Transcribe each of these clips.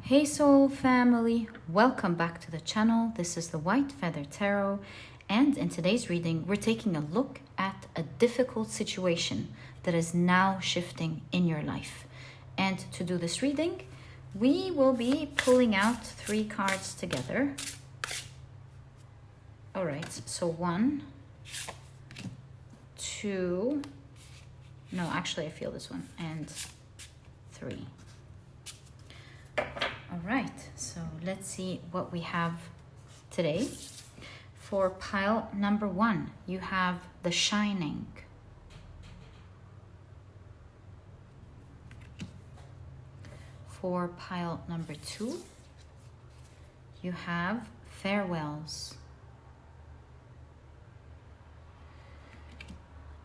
Hey soul family, welcome back to the channel. This is the White Feather Tarot, and in today's reading we're taking a look at a difficult situation that is now shifting in your life. And to do this reading we will be pulling out 3 cards together. All right, so 1, 2, no, actually I feel this one, and 3. All right, so let's see what we have today. For pile number 1, you have The Shining. For pile number 2, you have Fairwells.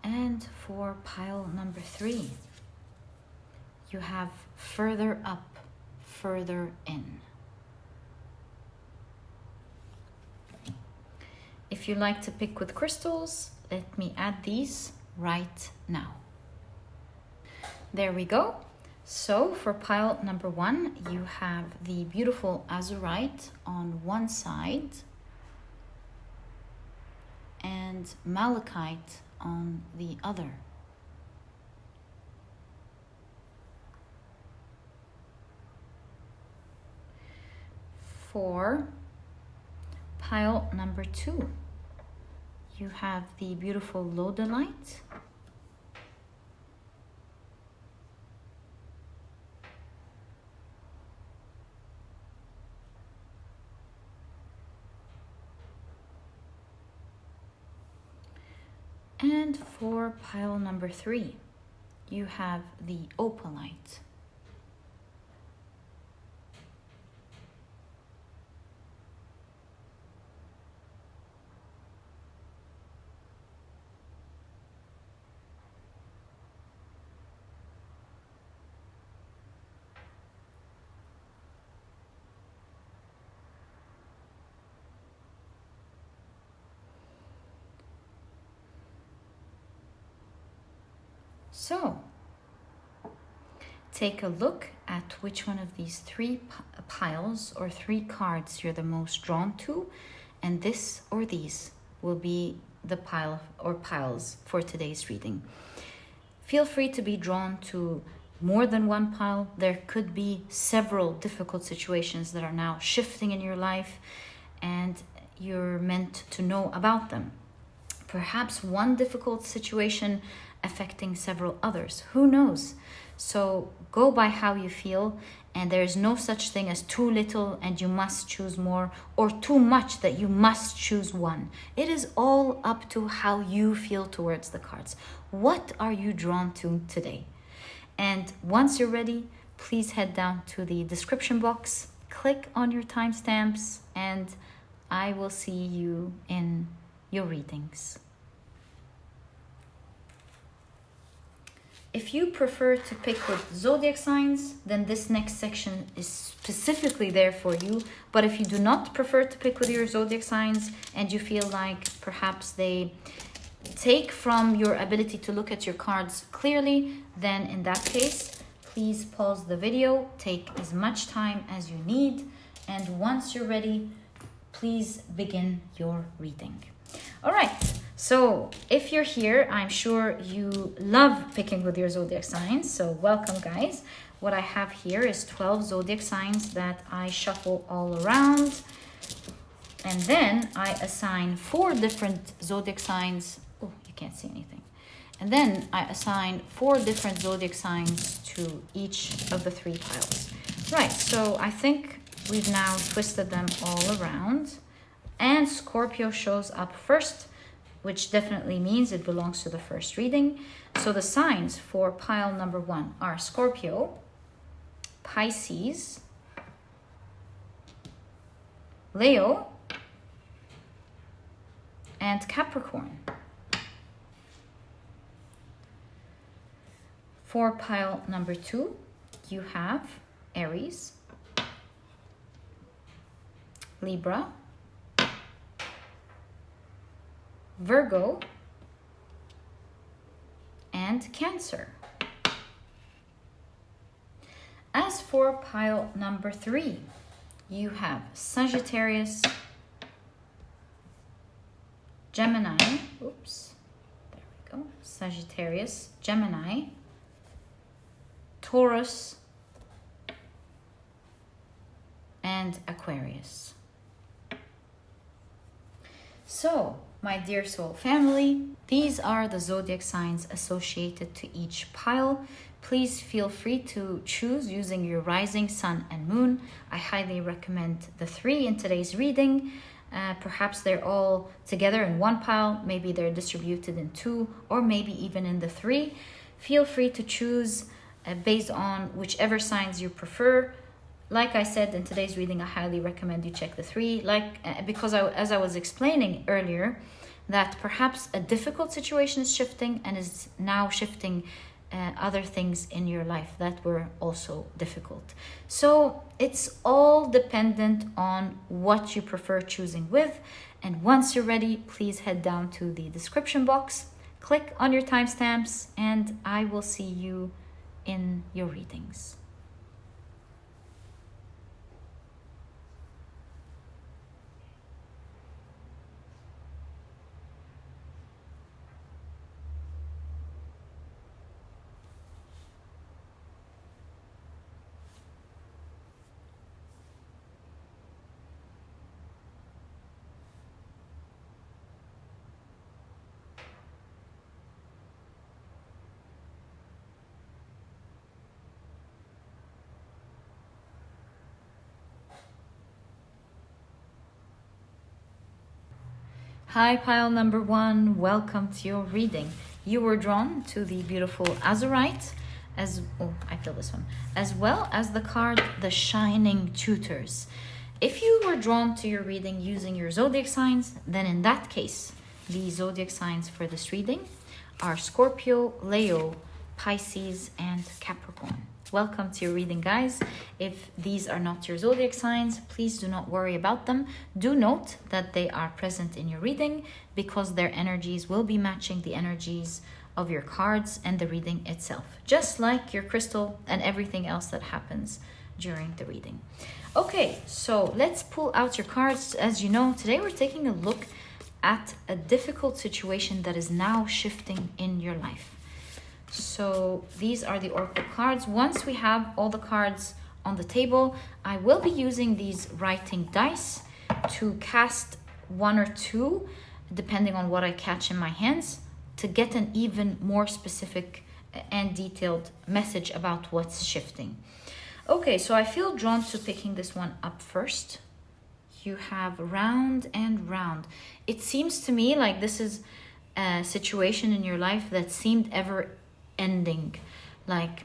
And for pile number 3, you have Further Up, Further In. If you like to pick with crystals, let me add these right now. There we go. So for pile number 1, you have the beautiful Azurite on one side and Malakite on the other. For pile number 2, you have the beautiful Lodalite and for pile number 3, you have the Opalite. So, take a look at which one of these 3 piles or 3 cards you're the most drawn to, and this or these will be the pile or piles for today's reading. Feel free to be drawn to more than one pile. There could be several difficult situations that are now shifting in your life, and you're meant to know about them. Perhaps one difficult situation affecting several others. Who knows? So go by how you feel, and there is no such thing as too little and you must choose more, or too much that you must choose one. It is all up to how you feel towards the cards. What are you drawn to today? And once you're ready, please head down to the description box, click on your timestamps, and I will see you in your readings. If you prefer to pick with zodiac signs, then this next section is specifically there for you. But if you do not prefer to pick with your zodiac signs and you feel like perhaps they take from your ability to look at your cards clearly, then in that case, please pause the video, take as much time as you need, and once you're ready, please begin your reading. All right. So if you're here, I'm sure you love picking with your zodiac signs. So welcome, guys. What I have here is 12 zodiac signs that I shuffle all around. And then I assign 4 different zodiac signs. Oh, you can't see anything. And then I assign 4 different zodiac signs to each of the 3 piles. Right, so I think we've now twisted them all around. And Scorpio shows up first, which definitely means it belongs to the first reading. So the signs for pile number 1 are Scorpio, Pisces, Leo, and Capricorn. For pile number 2, you have Aries, Libra, Virgo, and Cancer. As for pile number 3, you have Sagittarius, Gemini, oops, there we go, Sagittarius, Gemini, Taurus, and Aquarius. So, my dear soul family, these are the zodiac signs associated to each pile. Please feel free to choose using your rising, sun, and moon. I highly recommend the 3 in today's reading. Perhaps they're all together in one pile, maybe they're distributed in 2, or maybe even in the 3. Feel free to choose based on whichever signs you prefer. Like I said in today's reading, I highly recommend you check the 3, because as I was explaining earlier, that perhaps a difficult situation is shifting and is now shifting other things in your life that were also difficult. So it's all dependent on what you prefer choosing with. And once you're ready, please head down to the description box, click on your timestamps, and I will see you in your readings. Hi, pile number 1. Welcome to your reading. You were drawn to the beautiful Azurite, as well as the card, the Shining Tutors. If you were drawn to your reading using your zodiac signs, then in that case, the zodiac signs for this reading are Scorpio, Leo, Pisces, and Capricorn. Welcome to your reading, guys. If these are not your zodiac signs, please do not worry about them. Do note that they are present in your reading because their energies will be matching the energies of your cards and the reading itself, just like your crystal and everything else that happens during the reading. Okay, so let's pull out your cards. As you know, today we're taking a look at a difficult situation that is now shifting in your life. So these are the oracle cards. Once we have all the cards on the table, I will be using these writing dice to cast 1 or 2, depending on what I catch in my hands, to get an even more specific and detailed message about what's shifting. Okay, so I feel drawn to picking this one up first. You have round and round. It seems to me like this is a situation in your life that seemed ever ending. Like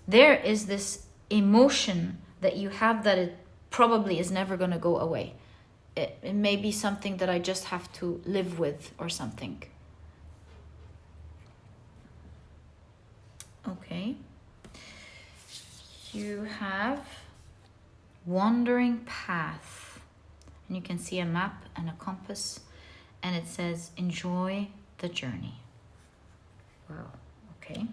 there is this emotion that you have that it probably is never going to go away. It may be something that I just have to live with or something. Okay. You have wandering path. And you can see a map and a compass. And it says, enjoy the journey. Wow. Okay.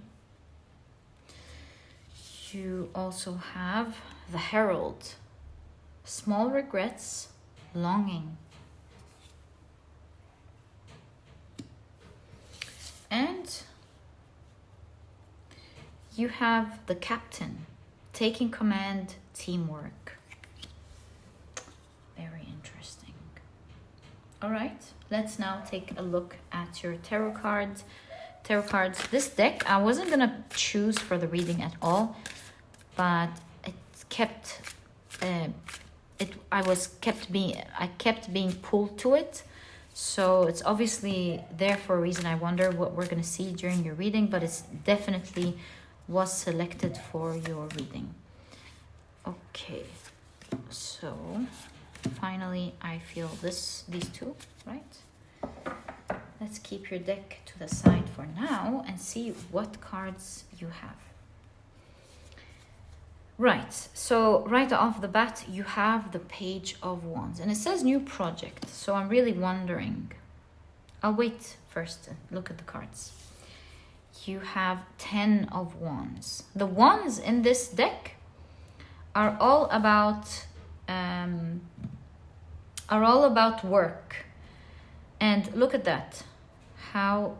You also have the Herald, small regrets, longing. And you have the Captain, taking command, teamwork. Very interesting. All right, let's now take a look at your tarot cards. This deck I wasn't gonna choose for the reading at all, but I kept being pulled to it, so it's obviously there for a reason. I wonder what we're gonna see during your reading, but it's definitely was selected for your reading. Okay, so finally I feel these 2, right? Let's keep your deck to the side for now and see what cards you have. Right, so right off the bat, you have the Page of Wands. And it says new project, so I'm really wondering. I'll wait first and look at the cards. You have 10 of Wands. The wands in this deck are all about work. And look at that, how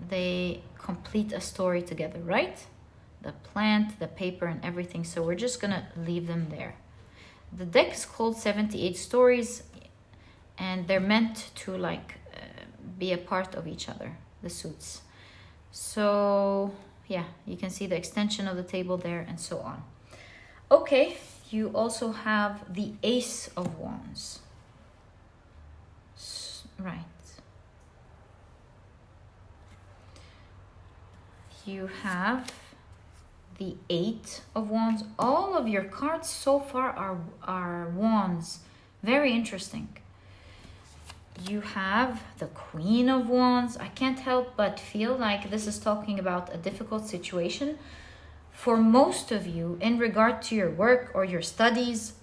they complete a story together, right? The plant, the paper, and everything. So we're just gonna leave them there. The deck is called 78 Stories, and they're meant to like be a part of each other, the suits. So yeah, you can see the extension of the table there and so on. Okay, you also have the Ace of Wands. Right. You have the Eight of Wands. All of your cards so far are wands. Very interesting. You have the Queen of Wands. I can't help but feel like this is talking about a difficult situation for most of you in regard to your work or your studies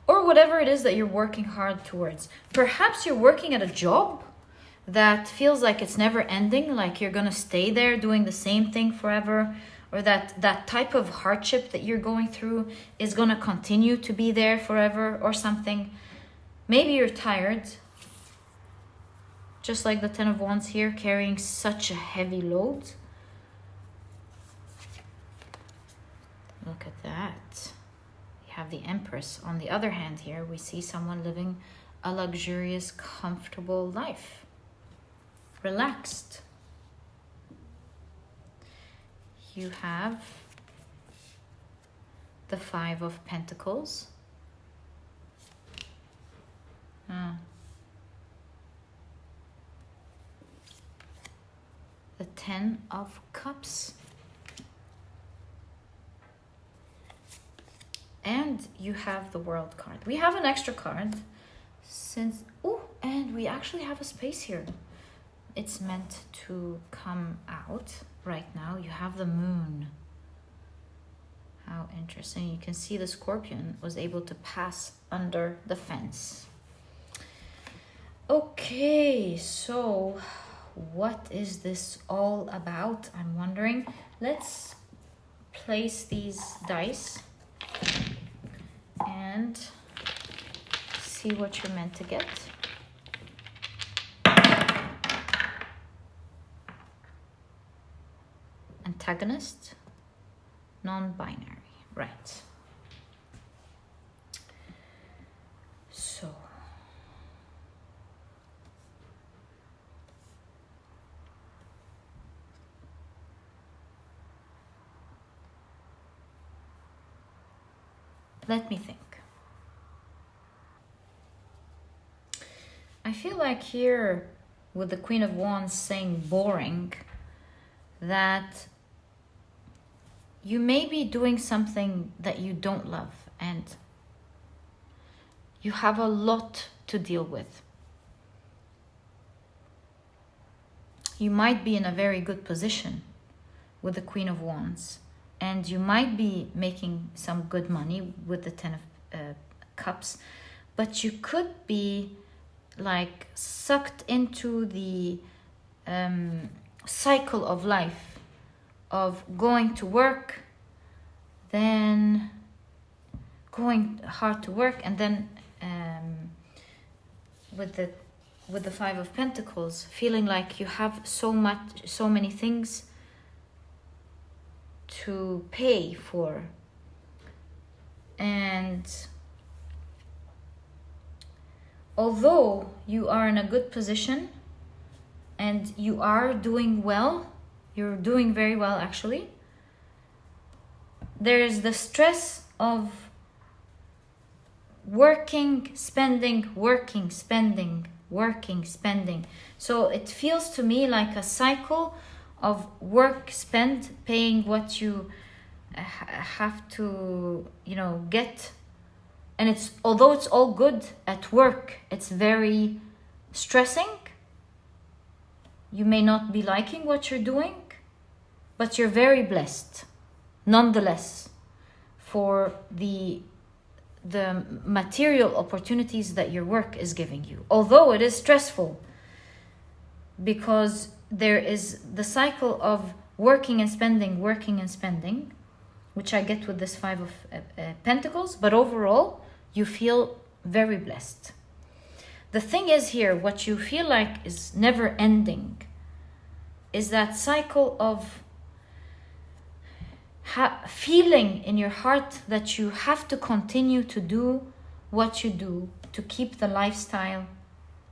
or whatever it is that you're working hard towards. Perhaps you're working at a job that feels like it's never ending, like you're gonna stay there doing the same thing forever, or that type of hardship that you're going through is gonna continue to be there forever or something. Maybe you're tired, just like the Ten of Wands here, carrying such a heavy load. Look at that. You have the Empress. On the other hand here, we see someone living a luxurious, comfortable life. Relaxed. You have the Five of Pentacles. The Ten of Cups. And you have the World card. We have an extra card since... Oh, and we actually have a space here. It's meant to come out right now. You have the Moon. How interesting. You can see the Scorpion was able to pass under the fence. Okay, so what is this all about? I'm wondering. Let's place these dice and see what you're meant to get. Antagonist, non-binary, right. So let me think. I feel like here with the Queen of Wands saying boring, that you may be doing something that you don't love and you have a lot to deal with. You might be in a very good position with the Queen of Wands, and you might be making some good money with the Ten of Cups, but you could be like sucked into the cycle of life, of going to work, then going hard to work, and then with the Five of Pentacles, feeling like you have so many things to pay for. And although you are in a good position and you are doing well, you're doing very well actually, there is the stress of working, spending, working, spending, working, spending. So it feels to me like a cycle of work, spend, paying what you have to, get. And it's, although it's all good at work, it's very stressing. You may not be liking what you're doing, but you're very blessed nonetheless for the material opportunities that your work is giving you. Although it is stressful, because there is the cycle of working and spending, which I get with this Five of Pentacles, but overall, you feel very blessed. The thing is here, what you feel like is never ending is that cycle of feeling in your heart that you have to continue to do what you do to keep the lifestyle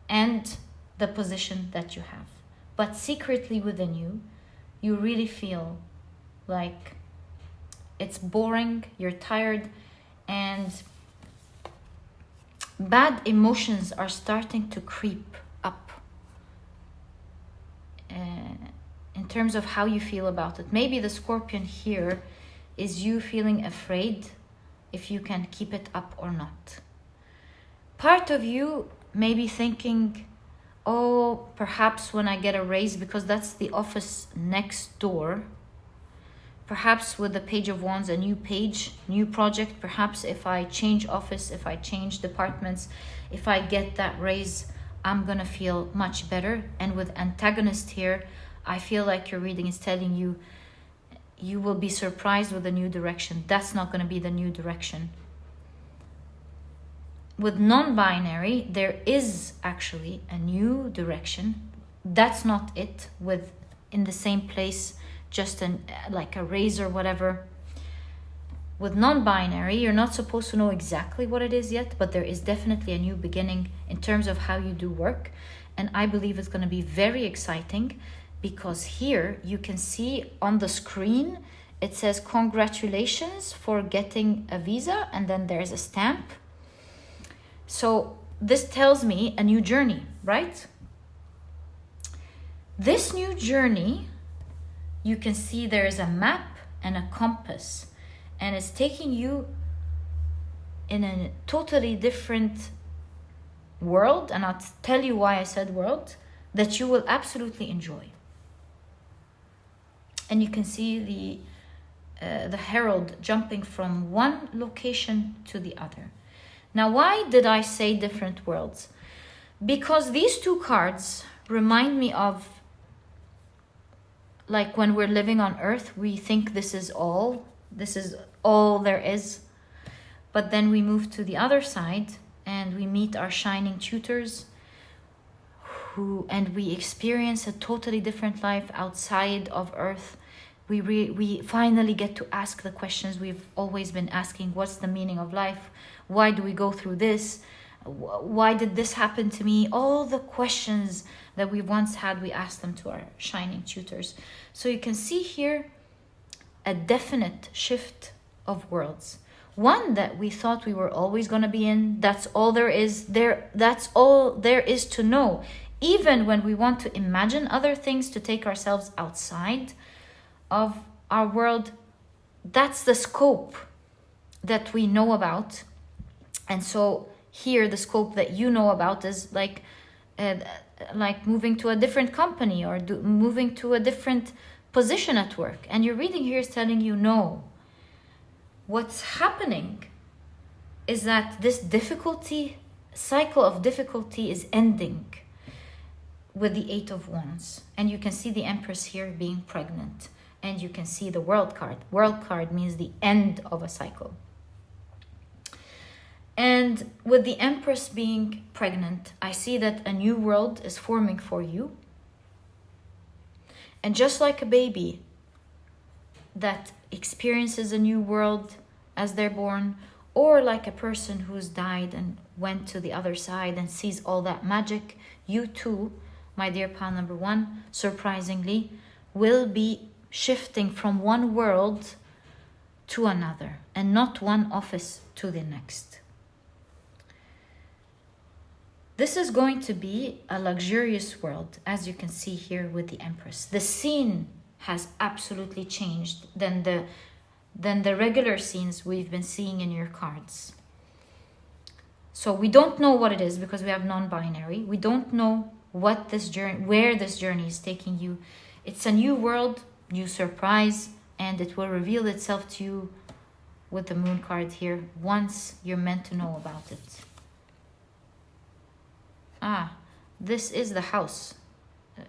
and the position that you have. But secretly within you, you really feel like it's boring, you're tired, and bad emotions are starting to creep up in terms of how you feel about it. Maybe the Scorpion here is you feeling afraid if you can keep it up or not. Part of you may be thinking, oh, perhaps when I get a raise, because that's the office next door, perhaps with the Page of Wands, a new page, new project, perhaps if I change office, if I change departments, if I get that raise, I'm gonna feel much better. And with Antagonist here, I feel like your reading is telling you, you will be surprised with a new direction. That's not gonna be the new direction. With non-binary, there is actually a new direction. That's not it, with in the same place, just like a raise or whatever. With non-binary, you're not supposed to know exactly what it is yet, but there is definitely a new beginning in terms of how you do work. And I believe it's going to be very exciting, because here you can see on the screen, it says congratulations for getting a visa, and then there's a stamp. So this tells me a new journey, right? This new journey, you can see there's a map and a compass, and it's taking you in a totally different world, and I'll tell you why I said world, that you will absolutely enjoy. And you can see the herald jumping from one location to the other. Now, why did I say different worlds? Because these two cards remind me of, like, when we're living on Earth, we think this is all there is. But then we move to the other side and we meet our shining tutors, and we experience a totally different life outside of Earth. We finally get to ask the questions we've always been asking. What's the meaning of life? Why do we go through this? Why did this happen to me? All the questions that we once had, we asked them to our shining tutors. So you can see here a definite shift of worlds. One that we thought we were always going to be in. That's all there is. That's all there is to know. Even when we want to imagine other things to take ourselves outside of our world, that's the scope that we know about. And so here, the scope that you know about is like moving to a different company or moving to a different position at work. And your reading here is telling you, no. What's happening is that this cycle of difficulty is ending with the Eight of Wands. And you can see the Empress here being pregnant. And you can see the World card. World card means the end of a cycle. And with the Empress being pregnant, I see that a new world is forming for you. And just like a baby that experiences a new world as they're born, or like a person who's died and went to the other side and sees all that magic, you too, my dear pal number one, surprisingly, will be shifting from one world to another and not one office to the next. This is going to be a luxurious world, as you can see here with the Empress. The scene has absolutely changed than the regular scenes we've been seeing in your cards. So we don't know what it is because we have non-binary. We don't know what this journey, where this journey is taking you. It's a new world, new surprise, and it will reveal itself to you with the Moon card here once you're meant to know about it. This is the house.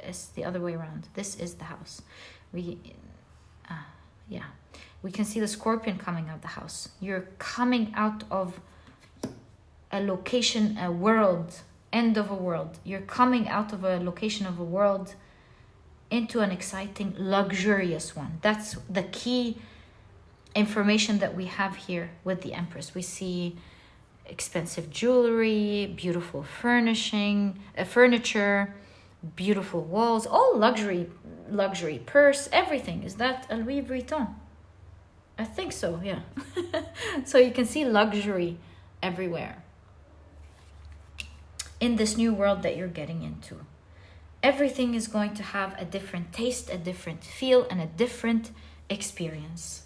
It's the other way around. This is the house. We can see the Scorpion coming out the house. You're coming out of a location, a world, end of a world. You're coming out of a location of a world into an exciting, luxurious one. That's the key information that we have here with the Empress. We see expensive jewelry, beautiful furniture, beautiful walls, all luxury purse, everything. Is that a Louis Vuitton? I think so, yeah. So you can see luxury everywhere in this new world that you're getting into. Everything is going to have a different taste, a different feel, and a different experience.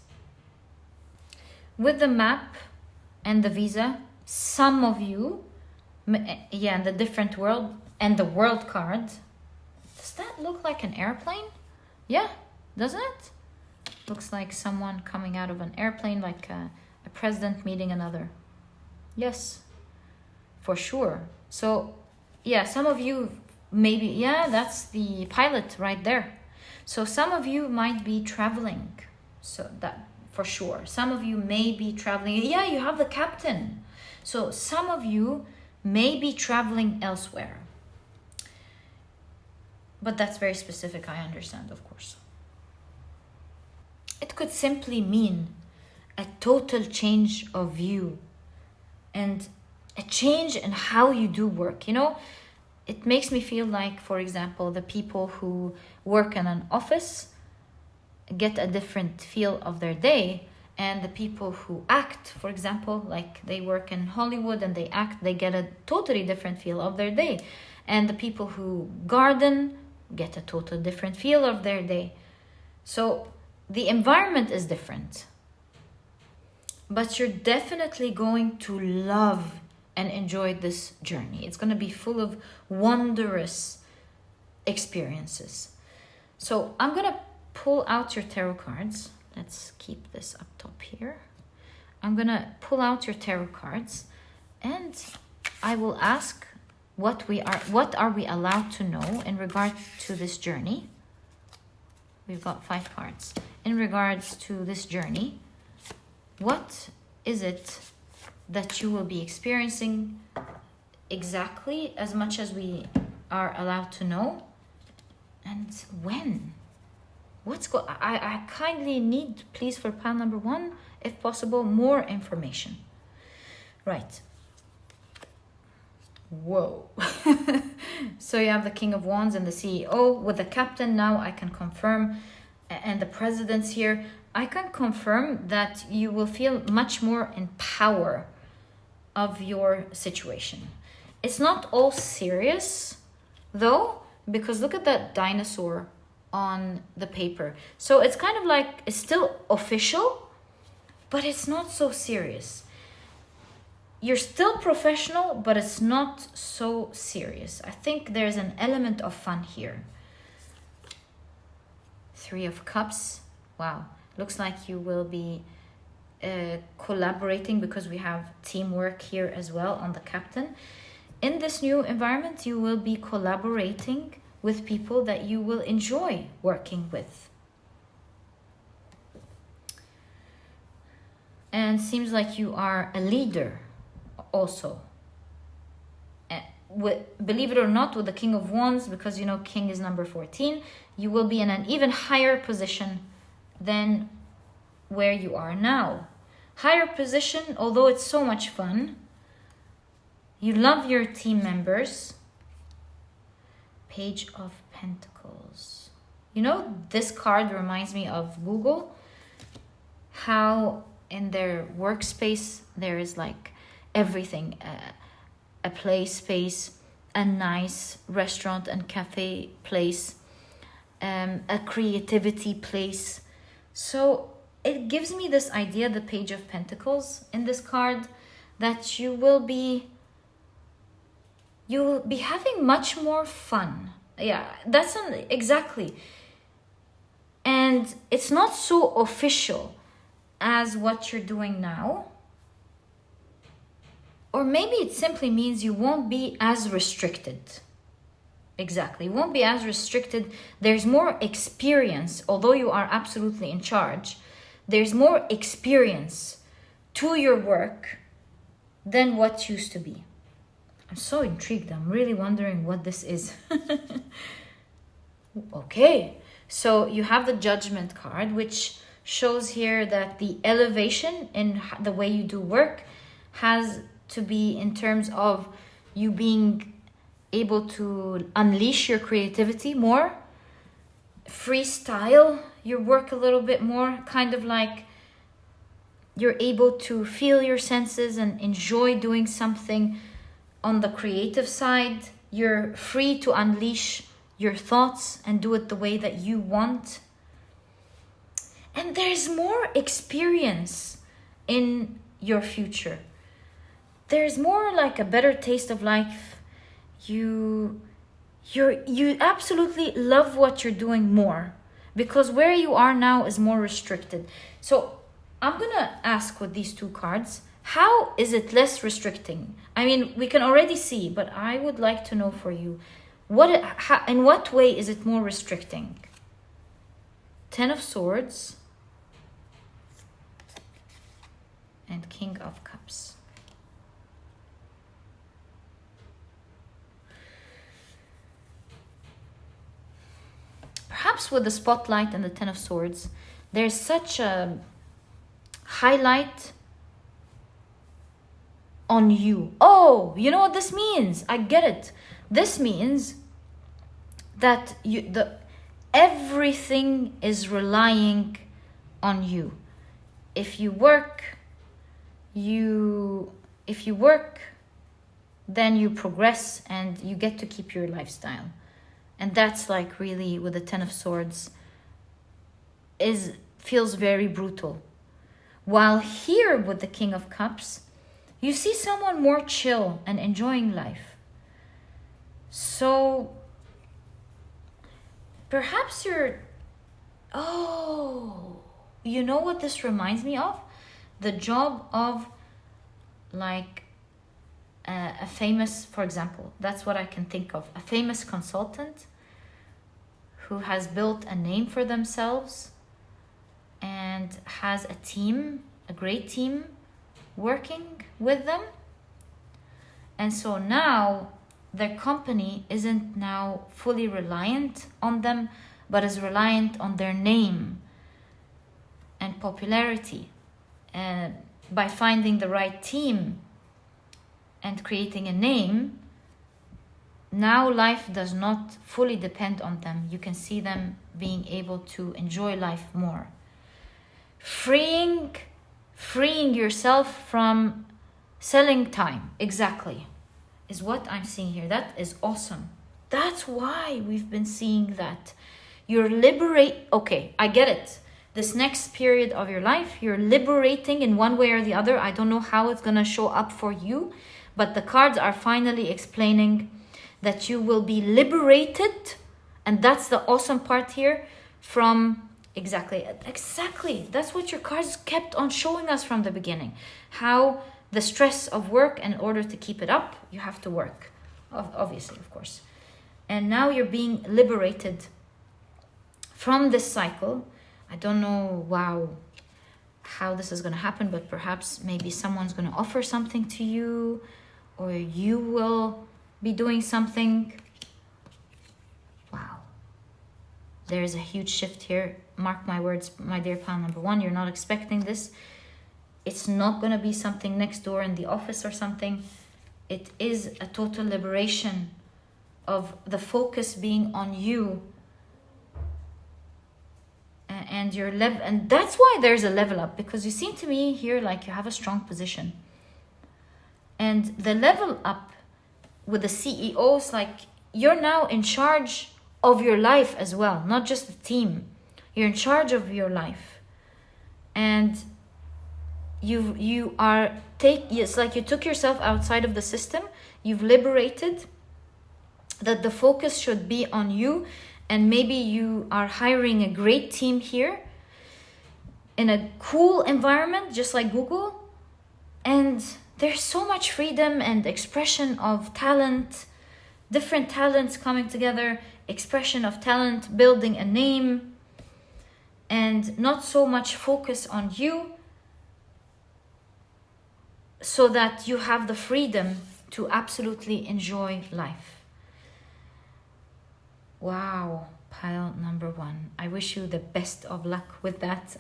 With the map and the visa, some of you, and the different world and the world card, does that look like an airplane? Yeah, doesn't it? Looks like someone coming out of an airplane, like a president meeting another. Yes, for sure. So, yeah, some of you maybe, yeah, that's the pilot right there. So some of you might be traveling. So that, for sure. Some of you may be traveling. Yeah, you have the captain. So some of you may be traveling elsewhere. But that's very specific, I understand, of course. It could simply mean a total change of view and a change in how you do work. You know, it makes me feel like, for example, the people who work in an office get a different feel of their day, and the people who act, for example, like they work in Hollywood and they act, they get a totally different feel of their day. And the people who garden get a total different feel of their day. So the environment is different, but you're definitely going to love and enjoy this journey. It's going to be full of wondrous experiences. So I'm going to pull out your tarot cards. Let's keep this up top here. I'm going to pull out your tarot cards and I will ask what are we allowed to know in regard to this journey. We've got 5 cards. In regards to this journey, what is it that you will be experiencing exactly, as much as we are allowed to know? And when? I kindly need, please, for pile number 1, if possible, more information. Right. Whoa. So you have the King of Wands and the CEO with the Captain. Now I can confirm, and the President's here. I can confirm that you will feel much more in power of your situation. It's not all serious though, because look at that dinosaur on the paper. So it's kind of like, it's still official, but it's not so serious. You're still professional, but it's not so serious. I think there's an element of fun here. 3 of Cups. Wow. Looks like you will be collaborating, because we have teamwork here as well on the Captain. In this new environment, you will be collaborating with people that you will enjoy working with. And seems like you are a leader also. Believe it or not, with the King of Wands, because you know King is number 14, you will be in an even higher position than where you are now. Higher position, although it's so much fun. You love your team members. Page of Pentacles. You know, this card reminds me of Google. How in their workspace there is like everything. A play space, a nice restaurant and cafe place, a creativity place. So it gives me this idea, the Page of Pentacles in this card, that you will be having much more fun. Yeah, that's exactly. And it's not so official as what you're doing now. Or maybe it simply means you won't be as restricted. Exactly, you won't be as restricted. There's more experience, although you are absolutely in charge. there's more experience to your work than what used to be. I'm so intrigued. I'm really wondering what this is. Okay, so you have the Judgment card, which shows here that the elevation in the way you do work has to be in terms of you being able to unleash your creativity more, freestyle your work a little bit more, kind of like you're able to feel your senses and enjoy doing something on the creative side. You're free to unleash your thoughts and do it the way that you want. And there's more experience in your future. There's more like a better taste of life. You absolutely love what you're doing more, because where you are now is more restricted. So I'm gonna ask with these two cards, how is it less restricting? I mean, we can already see, but I would like to know for you, in what way is it more restricting? Ten of Swords and King of Cups. Perhaps with the Spotlight and the Ten of Swords, there's such a highlight on you. Oh, you know what this means? I get it. This means that everything is relying on you. If you work, then you progress and you get to keep your lifestyle. And that's like really with the Ten of Swords feels very brutal. While here with the King of Cups, you see someone more chill and enjoying life. So perhaps you know what this reminds me of? The job of like a famous, for example, that's what I can think of, a famous consultant who has built a name for themselves and has a team, a great team working with them. And so now their company isn't now fully reliant on them, but is reliant on their name and popularity. And by finding the right team and creating a name, now life does not fully depend on them. You can see them being able to enjoy life more. Freeing yourself from selling time, exactly, is what I'm seeing here. That is awesome. That's why we've been seeing that. Okay, I get it. This next period of your life, you're liberating in one way or the other. I don't know how it's gonna show up for you, but the cards are finally explaining that you will be liberated, and that's the awesome part here, from exactly. That's what your cards kept on showing us from the beginning. How the stress of work, and in order to keep it up, you have to work, obviously, of course. And now you're being liberated from this cycle. I don't know, how this is going to happen, but perhaps maybe someone's going to offer something to you, or you will be doing something. Wow. There is a huge shift here. Mark my words, my dear pal number one, you're not expecting this. It's not going to be something next door in the office or something. It is a total liberation of the focus being on you and your level. And that's why there's a level up, because you seem to me here like you have a strong position. And the level up with the CEOs, like you're now in charge of your life as well, not just the team. You're in charge of your life. And it's like you took yourself outside of the system. You've liberated, that the focus should be on you. And maybe you are hiring a great team here in a cool environment, just like Google. And there's so much freedom and expression of talent, different talents coming together, expression of talent, building a name. and not so much focus on you, so that you have the freedom to absolutely enjoy life. Wow, pile number 1. I wish you the best of luck with that.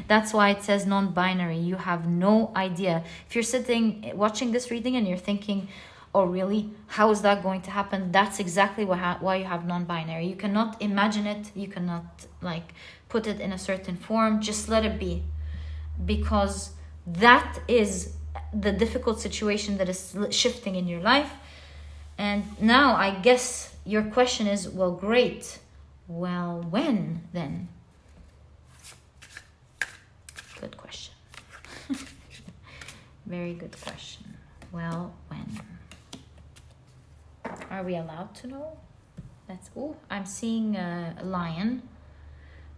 That's why it says non-binary. You have no idea. If you're sitting watching this reading and you're thinking, oh really, how is that going to happen? That's exactly why you have non-binary. You cannot imagine it. You cannot like put it in a certain form. Just let it be, because that is the difficult situation that is shifting in your life. And now I guess your question is, well, great. Well, when then? Good question. Very good question. Well, when? Are we allowed to know? That's, oh, I'm seeing a lion.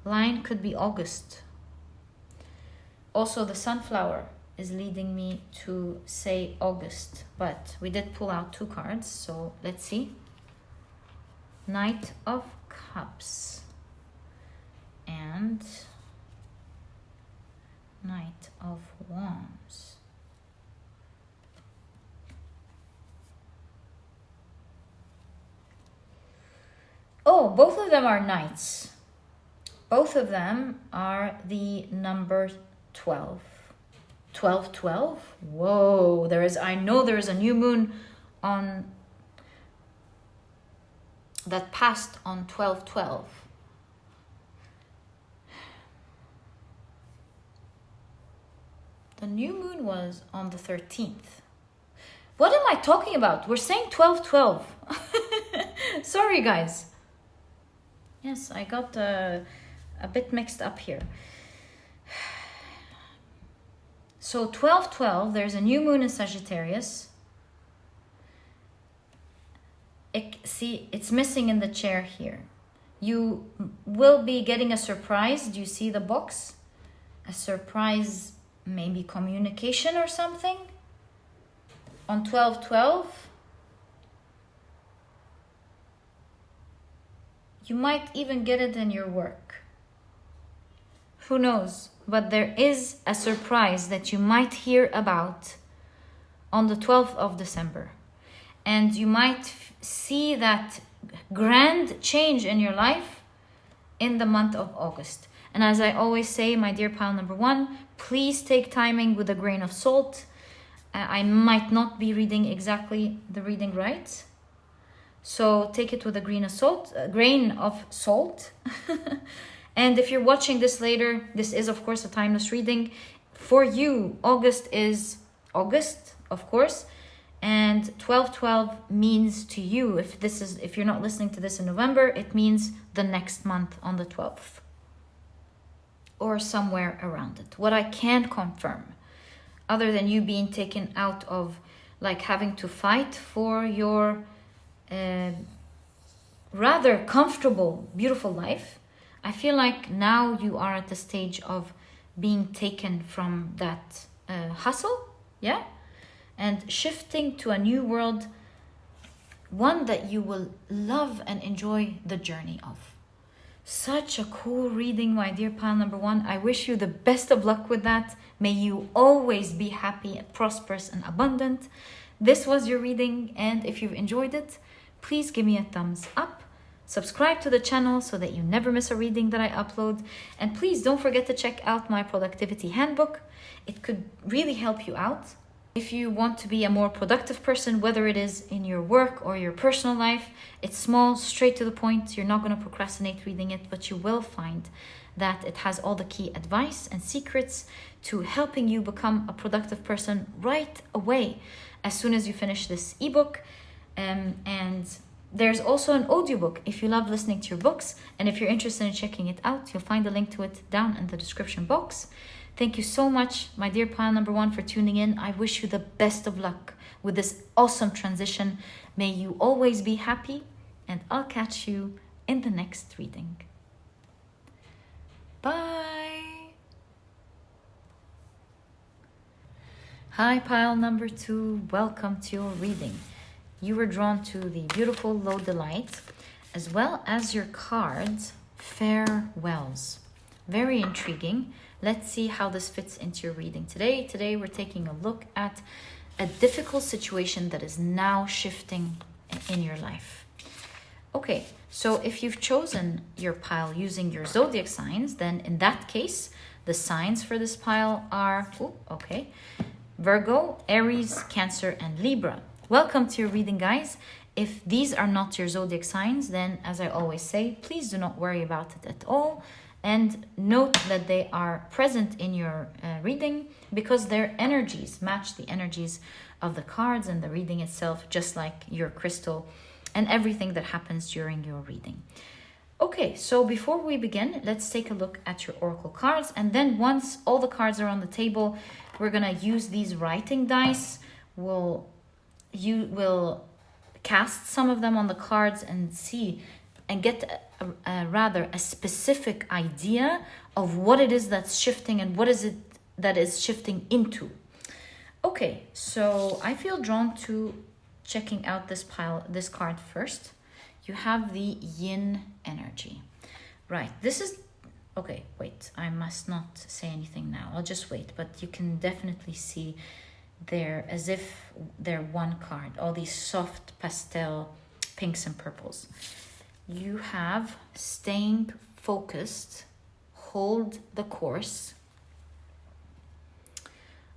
Lion could be August. Also, the sunflower is leading me to say August, but we did pull out 2 cards, so let's see. Knight of Cups and Knight of Wands. Oh, both of them are knights. Both of them are the number 12. 12-12. Whoa, I know there is a new moon on that passed on 12-12. The new moon was on the 13th. What am I talking about? We're saying 12-12. Sorry guys. Yes, I got a bit mixed up here. So 12-12, there's a new moon in Sagittarius. See, it's missing in the chair here. You will be getting a surprise. Do you see the box? A surprise, maybe communication or something. On 12-12, you might even get it in your work. Who knows? But there is a surprise that you might hear about on the 12th of December. And you might see that grand change in your life in the month of August. And as I always say, my dear pile number 1, please take timing with a grain of salt. I might not be reading exactly the reading right. So take it with a grain of salt. And if you're watching this later, this is of course a timeless reading. For you, August is August, of course. And 12-12 means to you, if you're not listening to this in November, it means the next month on the 12th. Or somewhere around it. What I can confirm, other than you being taken out of like having to fight for your rather comfortable, beautiful life, I feel like now you are at the stage of being taken from that hustle, yeah? And shifting to a new world, one that you will love and enjoy the journey of. Such a cool reading, my dear pile number 1. I wish you the best of luck with that. May you always be happy and prosperous and abundant. This was your reading, and if you've enjoyed it, please give me a thumbs up. Subscribe to the channel so that you never miss a reading that I upload. And please don't forget to check out my productivity handbook. It could really help you out. If you want to be a more productive person, whether it is in your work or your personal life, it's small, straight to the point. You're not going to procrastinate reading it, but you will find that it has all the key advice and secrets to helping you become a productive person right away as soon as you finish this ebook. And there's also an audiobook if you love listening to your books, and if you're interested in checking it out, you'll find a link to it down in the description box. Thank you so much, my dear pile number 1, for tuning in. I wish you the best of luck with this awesome transition. May you always be happy, and I'll catch you in the next reading. Bye. Hi, pile number 2. Welcome to your reading. You were drawn to the beautiful Lodalite, as well as your cards, Fairwells. Very intriguing. Let's see how this fits into your reading today. Today we're taking a look at a difficult situation that is now shifting in your life. Okay, so if you've chosen your pile using your zodiac signs, then in that case, the signs for this pile are, Virgo, Aries, Cancer, and Libra. Welcome to your reading, guys. If these are not your zodiac signs, then as I always say, please do not worry about it at all. And note that they are present in your reading because their energies match the energies of the cards and the reading itself, just like your crystal and everything that happens during your reading. Okay, so before we begin, let's take a look at your oracle cards. And then once all the cards are on the table, we're going to use these writing dice. You will cast some of them on the cards and see and get a specific idea of what it is that's shifting and what is it that is shifting into. Okay, so I feel drawn to checking out this card first. You have the yin energy. Right, this is, okay, wait, I must not say anything now. I'll just wait, but you can definitely see there as if they're one card, all these soft pastel pinks and purples. You have staying focused, hold the course.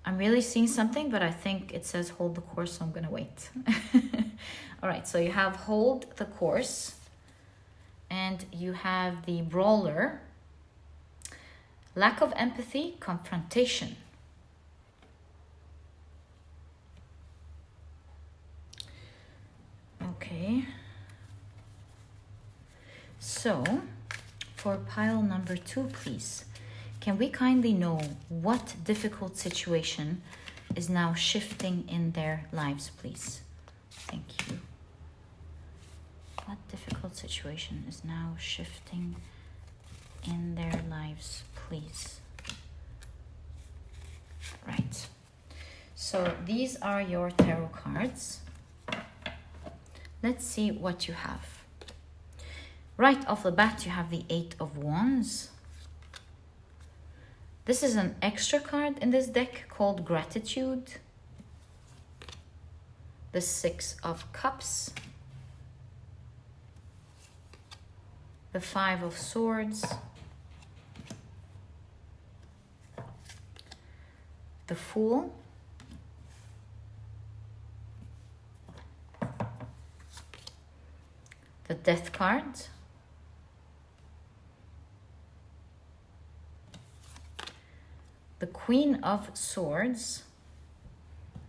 I'm really seeing something, but I think it says hold the course, so I'm gonna wait. All right, so you have hold the course, and you have the brawler, lack of empathy, confrontation. Okay. So, for pile number 2, please, can we kindly know what difficult situation is now shifting in their lives, please? Thank you. What difficult situation is now shifting in their lives, please? Right. So these are your tarot cards. Let's see what you have. Right off the bat, you have the 8 of Wands. This is an extra card in this deck called Gratitude. The 6 of Cups. The 5 of Swords. The Fool. The Death card. The Queen of Swords.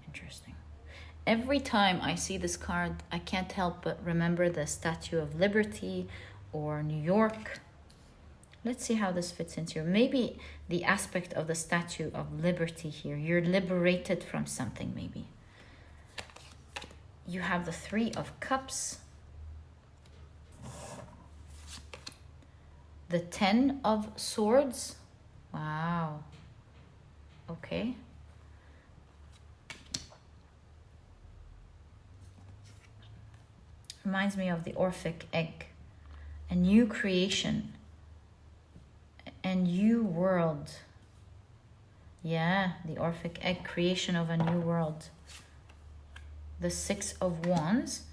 Interesting. Every time I see this card, I can't help but remember the Statue of Liberty or New York. Let's see how this fits into maybe the aspect of the Statue of Liberty here. You're liberated from something, maybe. You have the 3 of Cups. The 10 of Swords. Wow. Okay. Reminds me of the Orphic egg. A new creation. A new world. Yeah, the Orphic egg, creation of a new world. The 6 of Wands.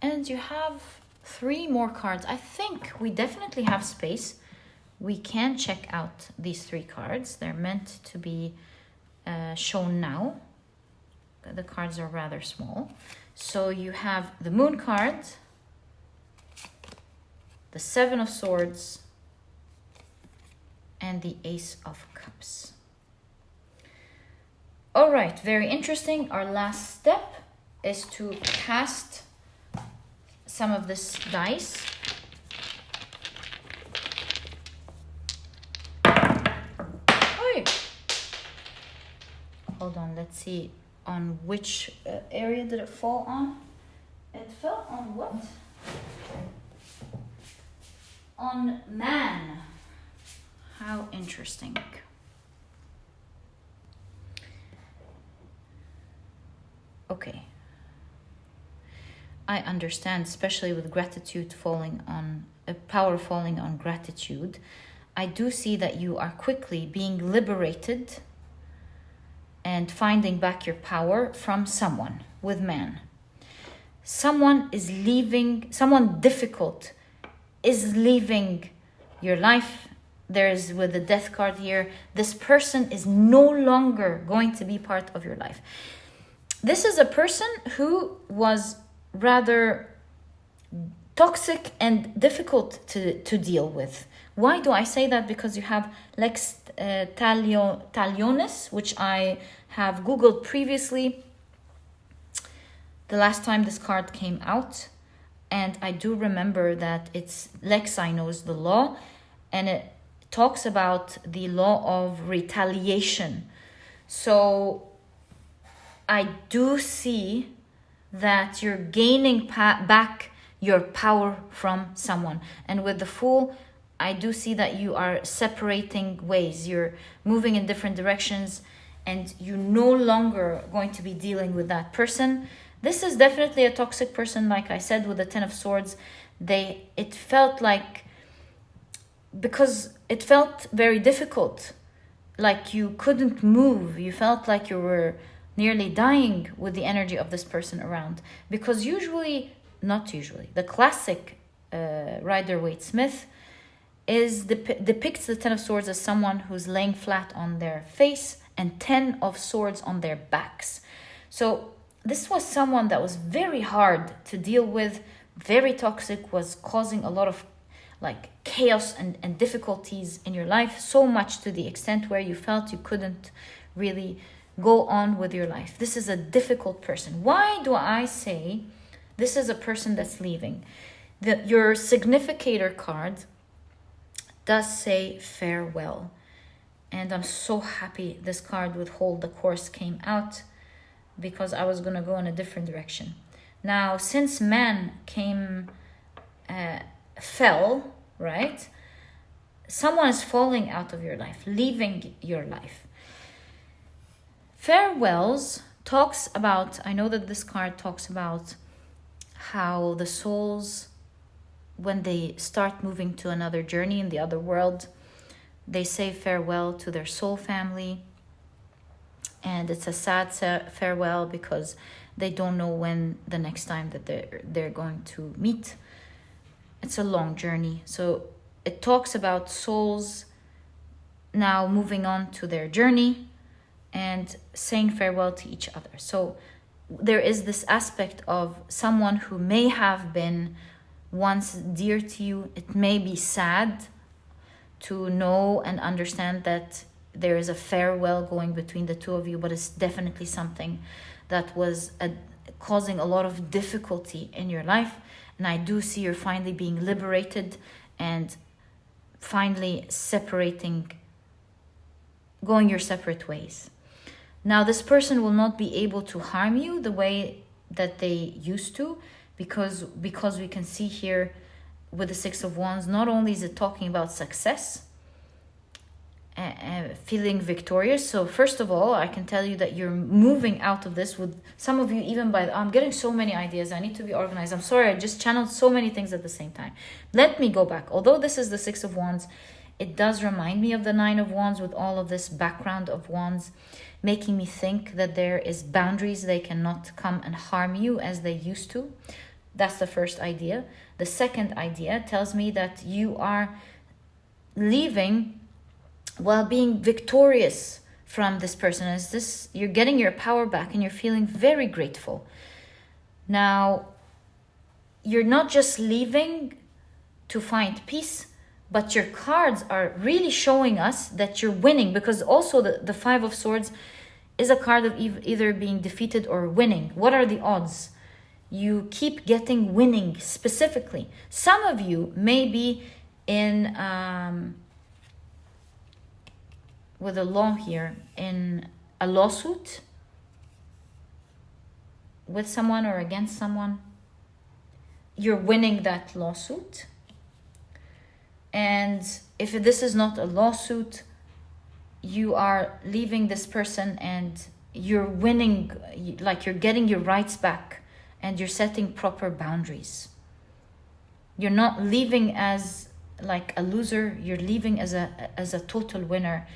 And you have 3 more cards. I think we definitely have space. We can check out these 3 cards. They're meant to be shown now. The cards are rather small. So you have the Moon card, the 7 of Swords, and the Ace of Cups. All right, very interesting. Our last step is to cast some of this dice. Oi. Hold on, let's see on which area did it fall on. It fell on what? On man. How interesting. Okay. I understand, especially with gratitude falling on, power falling on gratitude. I do see that you are quickly being liberated and finding back your power from someone with man. Someone is leaving, someone difficult is leaving your life. There is, with the death card here, this person is no longer going to be part of your life. This is a person who was rather toxic and difficult to deal with. Why do I say that? Because you have Lex Talionis, which I have Googled previously, the last time this card came out. And I do remember that it's Lexi knows the law, and it talks about the law of retaliation. So I do see that you're gaining back your power from someone. And with the Fool, I do see that you are separating ways. You're moving in different directions, and you're no longer going to be dealing with that person. This is definitely a toxic person, like I said, with the Ten of Swords. It felt like, because it felt very difficult, like you couldn't move. You felt like you were nearly dying with the energy of this person around. Because not usually, the classic Rider-Waite-Smith depicts the Ten of Swords as someone who's laying flat on their face and 10 of Swords on their backs. So this was someone that was very hard to deal with, very toxic, was causing a lot of chaos and difficulties in your life, so much to the extent where you felt you couldn't really go on with your life. This is a difficult person. Why do I say this is a person that's leaving? Your significator card does say farewell. And I'm so happy this card with Hold the Course came out, because I was going to go in a different direction. Now, since man fell, right? Someone is falling out of your life, leaving your life. Fairwells talks about, I know that this card talks about how the souls, when they start moving to another journey in the other world, they say farewell to their soul family. And it's a sad farewell, because they don't know when the next time that they're going to meet. It's a long journey. So it talks about souls now moving on to their journey and saying farewell to each other. So there is this aspect of someone who may have been once dear to you. It may be sad to know and understand that there is a farewell going between the two of you, but it's definitely something that was causing a lot of difficulty in your life. And I do see you're finally being liberated and finally separating, going your separate ways. Now, this person will not be able to harm you the way that they used to, because we can see here with the Six of Wands, not only is it talking about success, feeling victorious. So first of all, I can tell you that you're moving out of this with some of you, even I'm getting so many ideas. I need to be organized. I'm sorry, I just channeled so many things at the same time. Let me go back. Although this is the Six of Wands, it does remind me of the Nine of Wands, with all of this background of Wands, making me think that there is boundaries. They cannot come and harm you as they used to. That's the first idea. The second idea tells me that you are leaving while being victorious from this person. As this, you're getting your power back and you're feeling very grateful. Now, you're not just leaving to find peace, but your cards are really showing us that you're winning, because also the Five of Swords is a card of either being defeated or winning. What are the odds? You keep getting winning specifically. Some of you may be in with a law here, in a lawsuit with someone or against someone. You're winning that lawsuit. And if this is not a lawsuit, you are leaving this person and you're winning, like you're getting your rights back and you're setting proper boundaries. You're not leaving as like a loser, you're leaving as a total winner,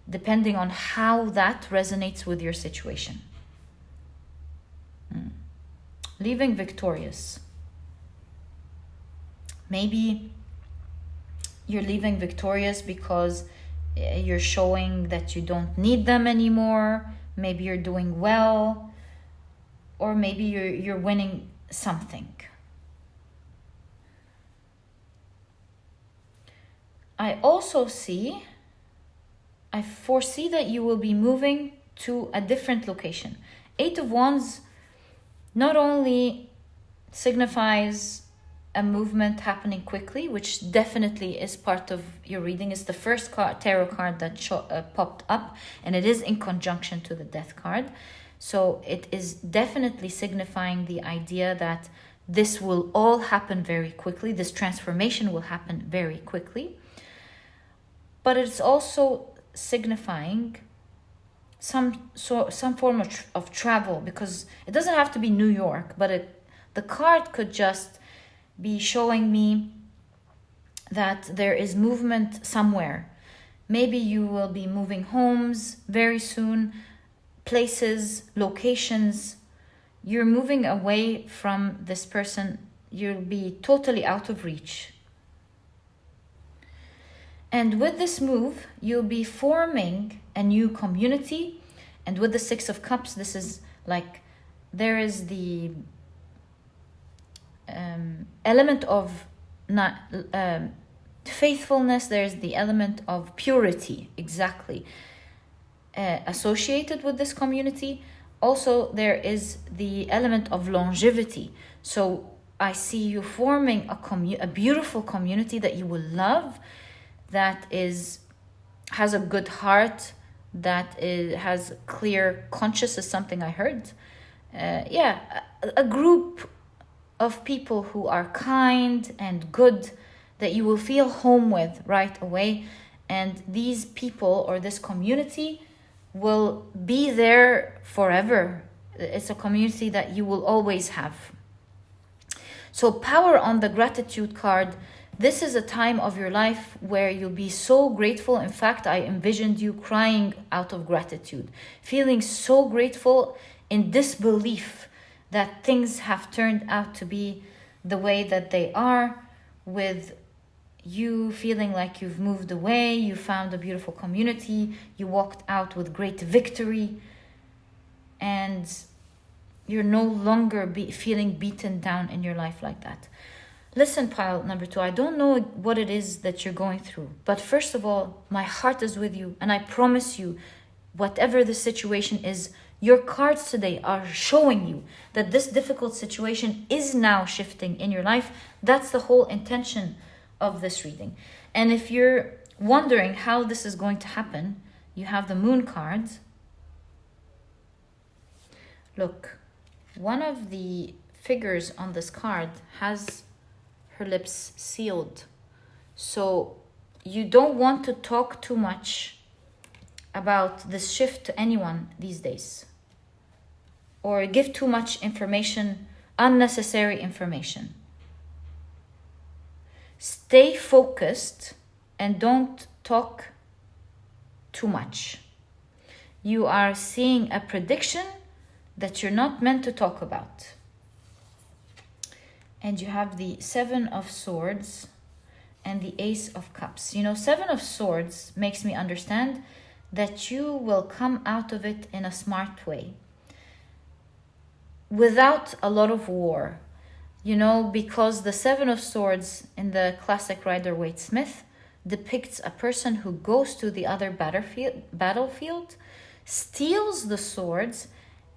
depending on how that resonates with your situation. Leaving victorious. Maybe you're leaving victorious because you're showing that you don't need them anymore. Maybe you're doing well, or maybe you're winning something. I foresee that you will be moving to a different location. 8 of Wands not only signifies a movement happening quickly, which definitely is part of your reading. It's the first tarot card that popped up, and it is in conjunction to the Death card. So it is definitely signifying the idea that this will all happen very quickly. This transformation will happen very quickly. But it's also signifying some form of travel, because it doesn't have to be New York, but the card could just be showing me that there is movement somewhere. Maybe you will be moving homes very soon, places, locations. You're moving away from this person. You'll be totally out of reach. And with this move, you'll be forming a new community. And with the 6 of Cups, this is like, there is the element of faithfulness. There's the element of purity, exactly, associated with this community. Also, there is the element of longevity. So I see you forming a beautiful community that you will love, that has a good heart, that has clear conscience, is something I heard. A group of people who are kind and good, that you will feel home with right away. And these people, or this community, will be there forever. It's a community that you will always have. So power on the gratitude card. This is a time of your life where you'll be so grateful. In fact, I envisioned you crying out of gratitude, feeling so grateful in disbelief that things have turned out to be the way that they are, with you feeling like you've moved away, you found a beautiful community, you walked out with great victory, and you're no longer feeling beaten down in your life like that. Listen, pile number 2, I don't know what it is that you're going through, but first of all, my heart is with you, and I promise you, whatever the situation is, your cards today are showing you that this difficult situation is now shifting in your life. That's the whole intention of this reading. And if you're wondering how this is going to happen, you have the Moon card. Look, one of the figures on this card has her lips sealed. So you don't want to talk too much about this shift to anyone these days, or give too much information, unnecessary information. Stay focused and don't talk too much. You are seeing a prediction that you're not meant to talk about. And you have the 7 of Swords and the Ace of Cups. You know, 7 of Swords makes me understand that you will come out of it in a smart way, without a lot of war. You know, because the 7 of Swords in the classic Rider-Waite-Smith depicts a person who goes to the other battlefield, steals the swords,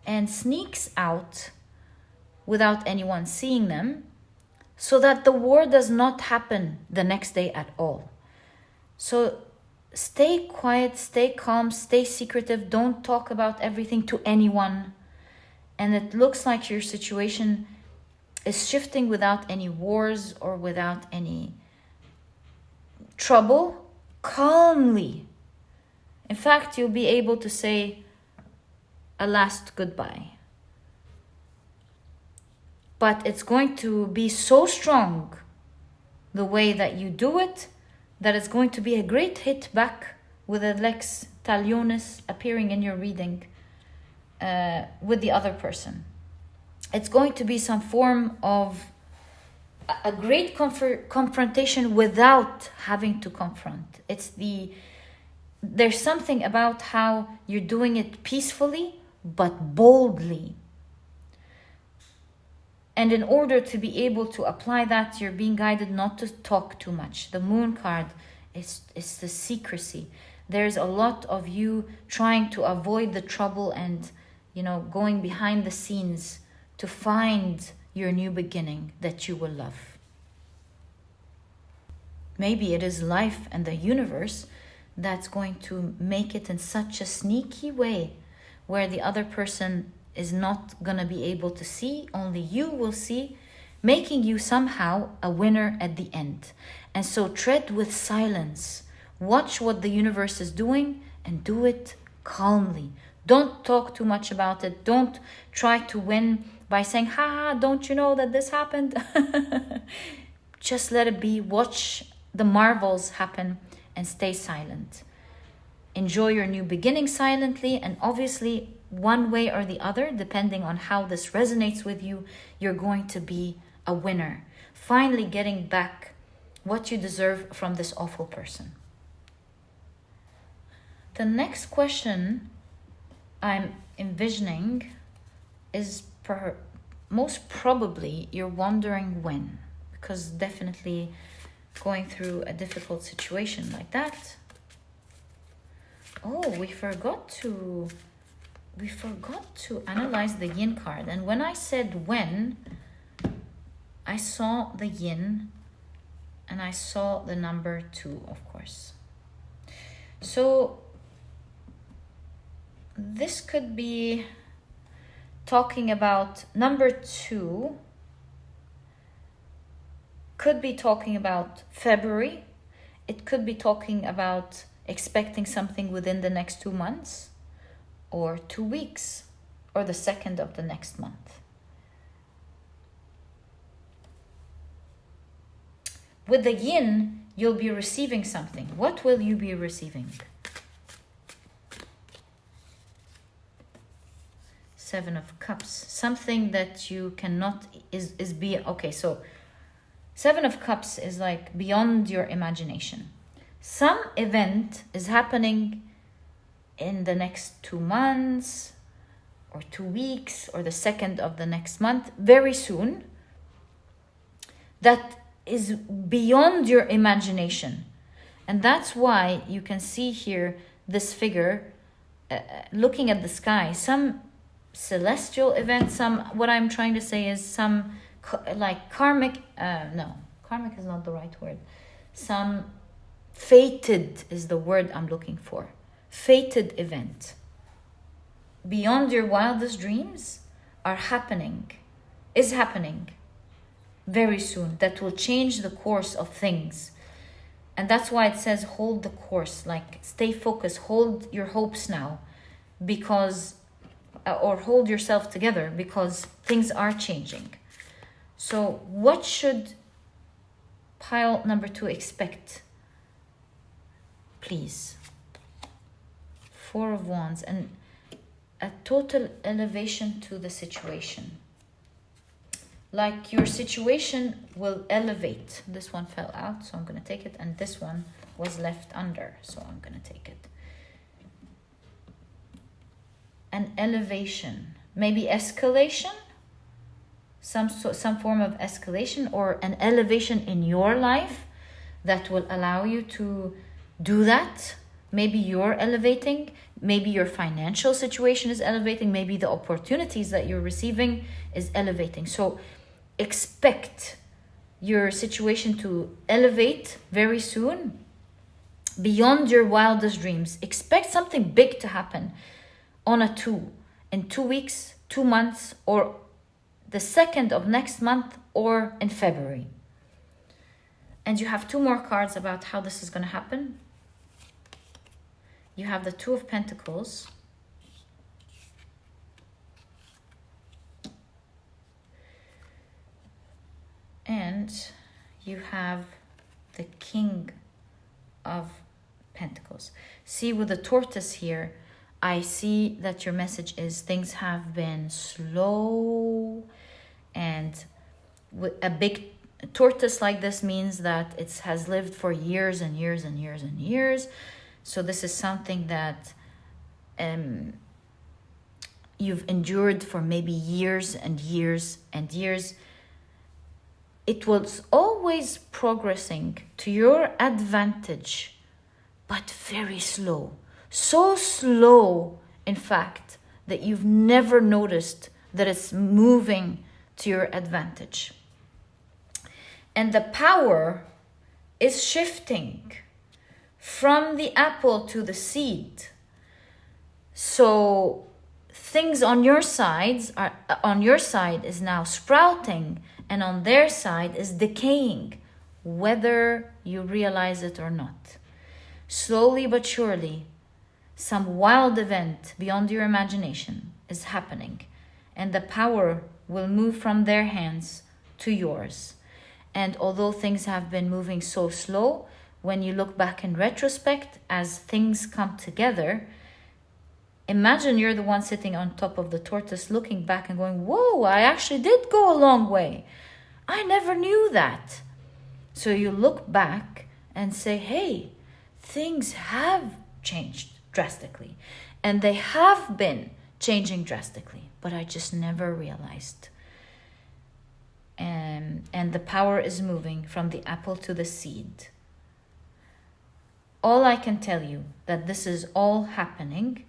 and sneaks out without anyone seeing them, so that the war does not happen the next day at all. So stay quiet, stay calm, stay secretive. Don't talk about everything to anyone. And it looks like your situation is shifting without any wars or without any trouble, calmly. In fact, you'll be able to say a last goodbye. But it's going to be so strong, the way that you do it, that it's going to be a great hit back with a lex talionis appearing in your reading with the other person. It's going to be some form of a great confrontation without having to confront. There's something about how you're doing it peacefully but boldly. And in order to be able to apply that, you're being guided not to talk too much. The moon card is the secrecy. There's a lot of you trying to avoid the trouble and, going behind the scenes to find your new beginning that you will love. Maybe it is life and the universe that's going to make it in such a sneaky way where the other person is not going to be able to see, only you will see, making you somehow a winner at the end. And so tread with silence. Watch what the universe is doing and do it calmly. Don't talk too much about it. Don't try to win by saying, ha, don't you know that this happened? Just let it be. Watch the marvels happen and stay silent. Enjoy your new beginning silently, and obviously one way or the other, depending on how this resonates with you, you're going to be a winner. Finally getting back what you deserve from this awful person. The next question I'm envisioning is most probably you're wondering when, because definitely going through a difficult situation like that. Oh, we forgot to analyze the yin card. And when I said when, I saw the yin and I saw the number 2, of course. So this could be talking about number 2, could be talking about February. It could be talking about expecting something within the next 2 months, or 2 weeks, or the 2nd of the next month. With the yin, you'll be receiving something. What will you be receiving? 7 of Cups. Something that you cannot okay, so 7 of Cups is like beyond your imagination. Some event is happening in the next 2 months or 2 weeks or the 2nd of the next month, very soon, that is beyond your imagination. And that's why you can see here this figure looking at the sky. Some celestial event, what I'm trying to say is some like karmic, no, karmic is not the right word. Some fated is the word I'm looking for. Fated event beyond your wildest dreams is happening very soon, that will change the course of things. And that's why it says hold the course, like stay focused, hold your hopes now, because or hold yourself together, because things are changing. So what should pile number 2 expect? Please. 4 of Wands, and a total elevation to the situation. Like your situation will elevate. This one fell out, so I'm going to take it. And this one was left under, so I'm going to take it. An elevation, maybe escalation, some form of escalation, or an elevation in your life that will allow you to do that. Maybe you're elevating, maybe your financial situation is elevating, maybe the opportunities that you're receiving is elevating. So expect your situation to elevate very soon, beyond your wildest dreams. Expect something big to happen on a 2, in 2 weeks, 2 months, or the 2nd of next month, or in February. And you have 2 more cards about how this is going to happen. You have the 2 of Pentacles. And you have the King of Pentacles. See, with the tortoise here, I see that your message is things have been slow, and with a big tortoise like this means that it has lived for years and years and years and years. So this is something that you've endured for maybe years and years and years. It was always progressing to your advantage, but very slow. So slow, in fact, that you've never noticed that it's moving to your advantage. And the power is shifting from the apple to the seed. So things on your side is now sprouting, and on their side is decaying, whether you realize it or not. Slowly but surely, some wild event beyond your imagination is happening, and the power will move from their hands to yours. And although things have been moving so slow, when you look back in retrospect, as things come together, imagine you're the one sitting on top of the tortoise looking back and going, whoa, I actually did go a long way. I never knew that. So you look back and say, hey, things have changed drastically. And they have been changing drastically, but I just never realized. And the power is moving from the apple to the seed. All I can tell you that this is all happening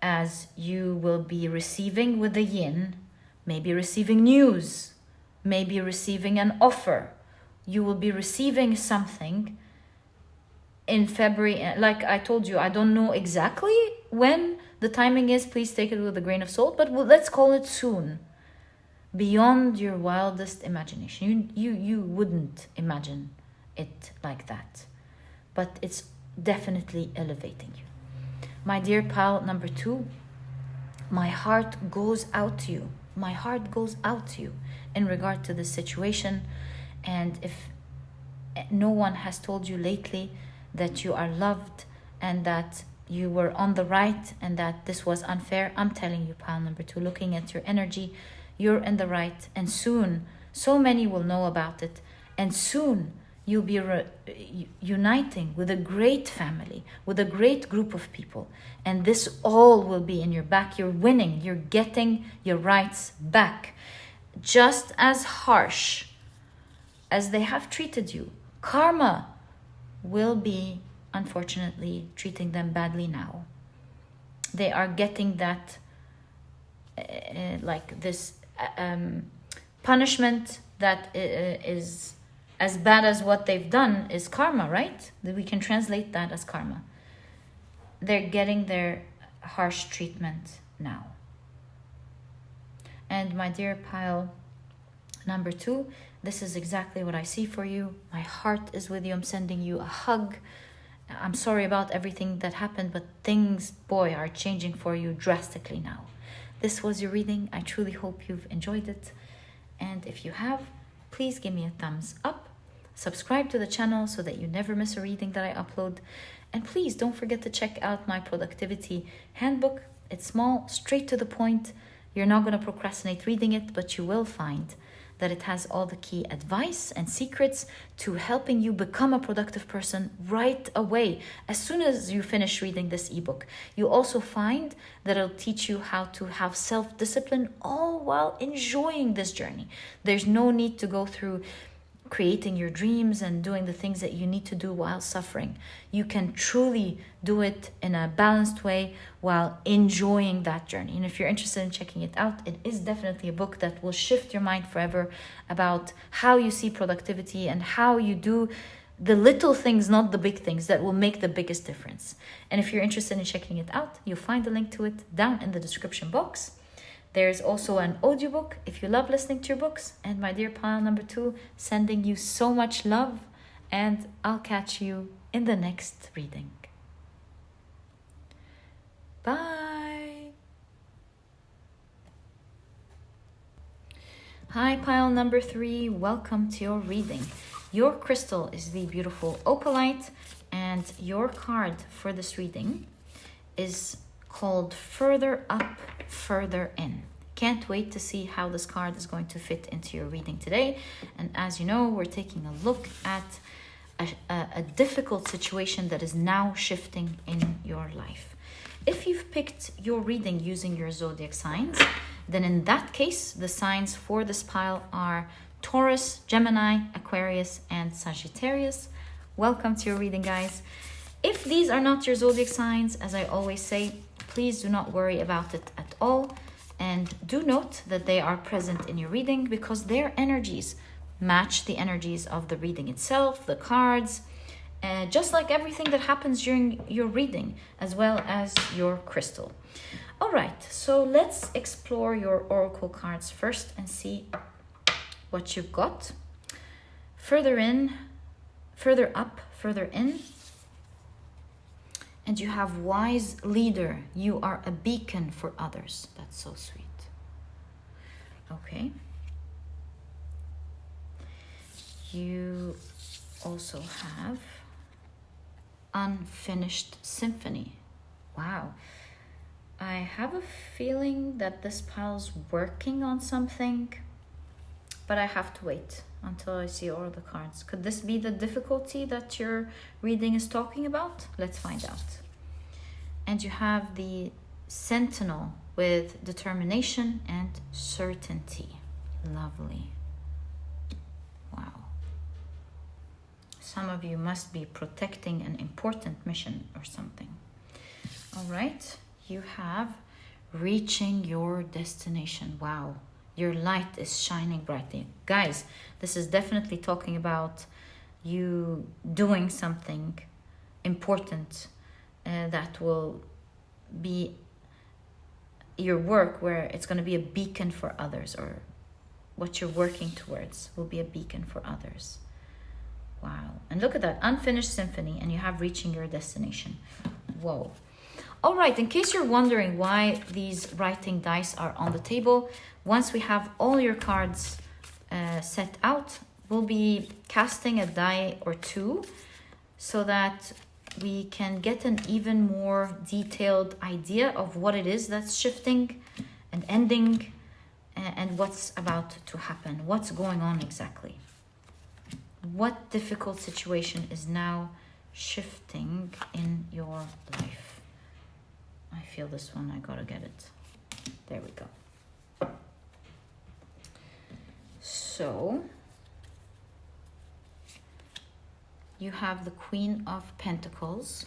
as you will be receiving with the yin, maybe receiving news, maybe receiving an offer. You will be receiving something in February. Like I told you, I don't know exactly when the timing is. Please take it with a grain of salt, but let's call it soon. Beyond your wildest imagination. You wouldn't imagine it like that. But it's definitely elevating you. My dear pile number 2, my heart goes out to you. My heart goes out to you in regard to this situation. And if no one has told you lately that you are loved and that you were on the right and that this was unfair, I'm telling you, pile number 2, looking at your energy, you're in the right. And soon, so many will know about it. And soon, you'll be uniting with a great family, with a great group of people. And this all will be in your back. You're winning. You're getting your rights back. Just as harsh as they have treated you, karma will be, unfortunately, treating them badly now. They are getting that, this punishment that is as bad as what they've done is karma, right? We can translate that as karma. They're getting their harsh treatment now. And my dear pile number 2, this is exactly what I see for you. My heart is with you. I'm sending you a hug. I'm sorry about everything that happened, but things, boy, are changing for you drastically now. This was your reading. I truly hope you've enjoyed it. And if you have, please give me a thumbs up. Subscribe to the channel so that you never miss a reading that I upload. And please don't forget to check out my productivity handbook. It's small, straight to the point. You're not going to procrastinate reading it, but you will find that it has all the key advice and secrets to helping you become a productive person right away as soon as you finish reading this ebook. You also find that it'll teach you how to have self-discipline all while enjoying this journey. There's no need to go through creating your dreams and doing the things that you need to do while suffering. You can truly do it in a balanced way while enjoying that journey. And if you're interested in checking it out, it is definitely a book that will shift your mind forever about how you see productivity and how you do the little things, not the big things, that will make the biggest difference. And if you're interested in checking it out, you'll find a link to it down in the description box. There's also an audiobook if you love listening to your books. And my dear pile number 2, sending you so much love, and I'll catch you in the next reading. Bye. Hi, pile number 3. Welcome to your reading. Your crystal is the beautiful Opalite, And your card for this reading is called Further Up, Further In. Can't wait to see how this card is going to fit into your reading today. And as you know, we're taking a look at a difficult situation that is now shifting in your life. If you've picked your reading using your zodiac signs, then in that case, the signs for this pile are Taurus, Gemini, Aquarius, and Sagittarius. Welcome to your reading, guys. If these are not your zodiac signs, as I always say, please do not worry about it at all. And do note that they are present in your reading because their energies match the energies of the reading itself, the cards, just like everything that happens during your reading, as well as your crystal. All right, so let's explore your oracle cards first and see what you've got. Further in, further up, further in. And you have wise leader. You are a beacon for others. That's so sweet. Okay. You also have unfinished symphony. Wow. I have a feeling that this pile's working on something, but I have to wait until I see all the cards. Could this be the difficulty that your reading is talking about? Let's find out. And you have the Sentinel with determination and certainty. Lovely. Wow. Some of you must be protecting an important mission or something. All right. You have reaching your destination. Wow. Your light is shining brightly. Guys, this is definitely talking about you doing something important that will be your work, where it's going to be a beacon for others, or what you're working towards will be a beacon for others. Wow. And look at that, unfinished symphony, and you have reaching your destination. Whoa. All right, in case you're wondering why these writing dice are on the table, once we have all your cards set out, we'll be casting a die or two so that we can get an even more detailed idea of what it is that's shifting and ending and what's about to happen, what's going on exactly. What difficult situation is now shifting in your life? I feel this one, I gotta get it. There we go. So, you have the Queen of Pentacles,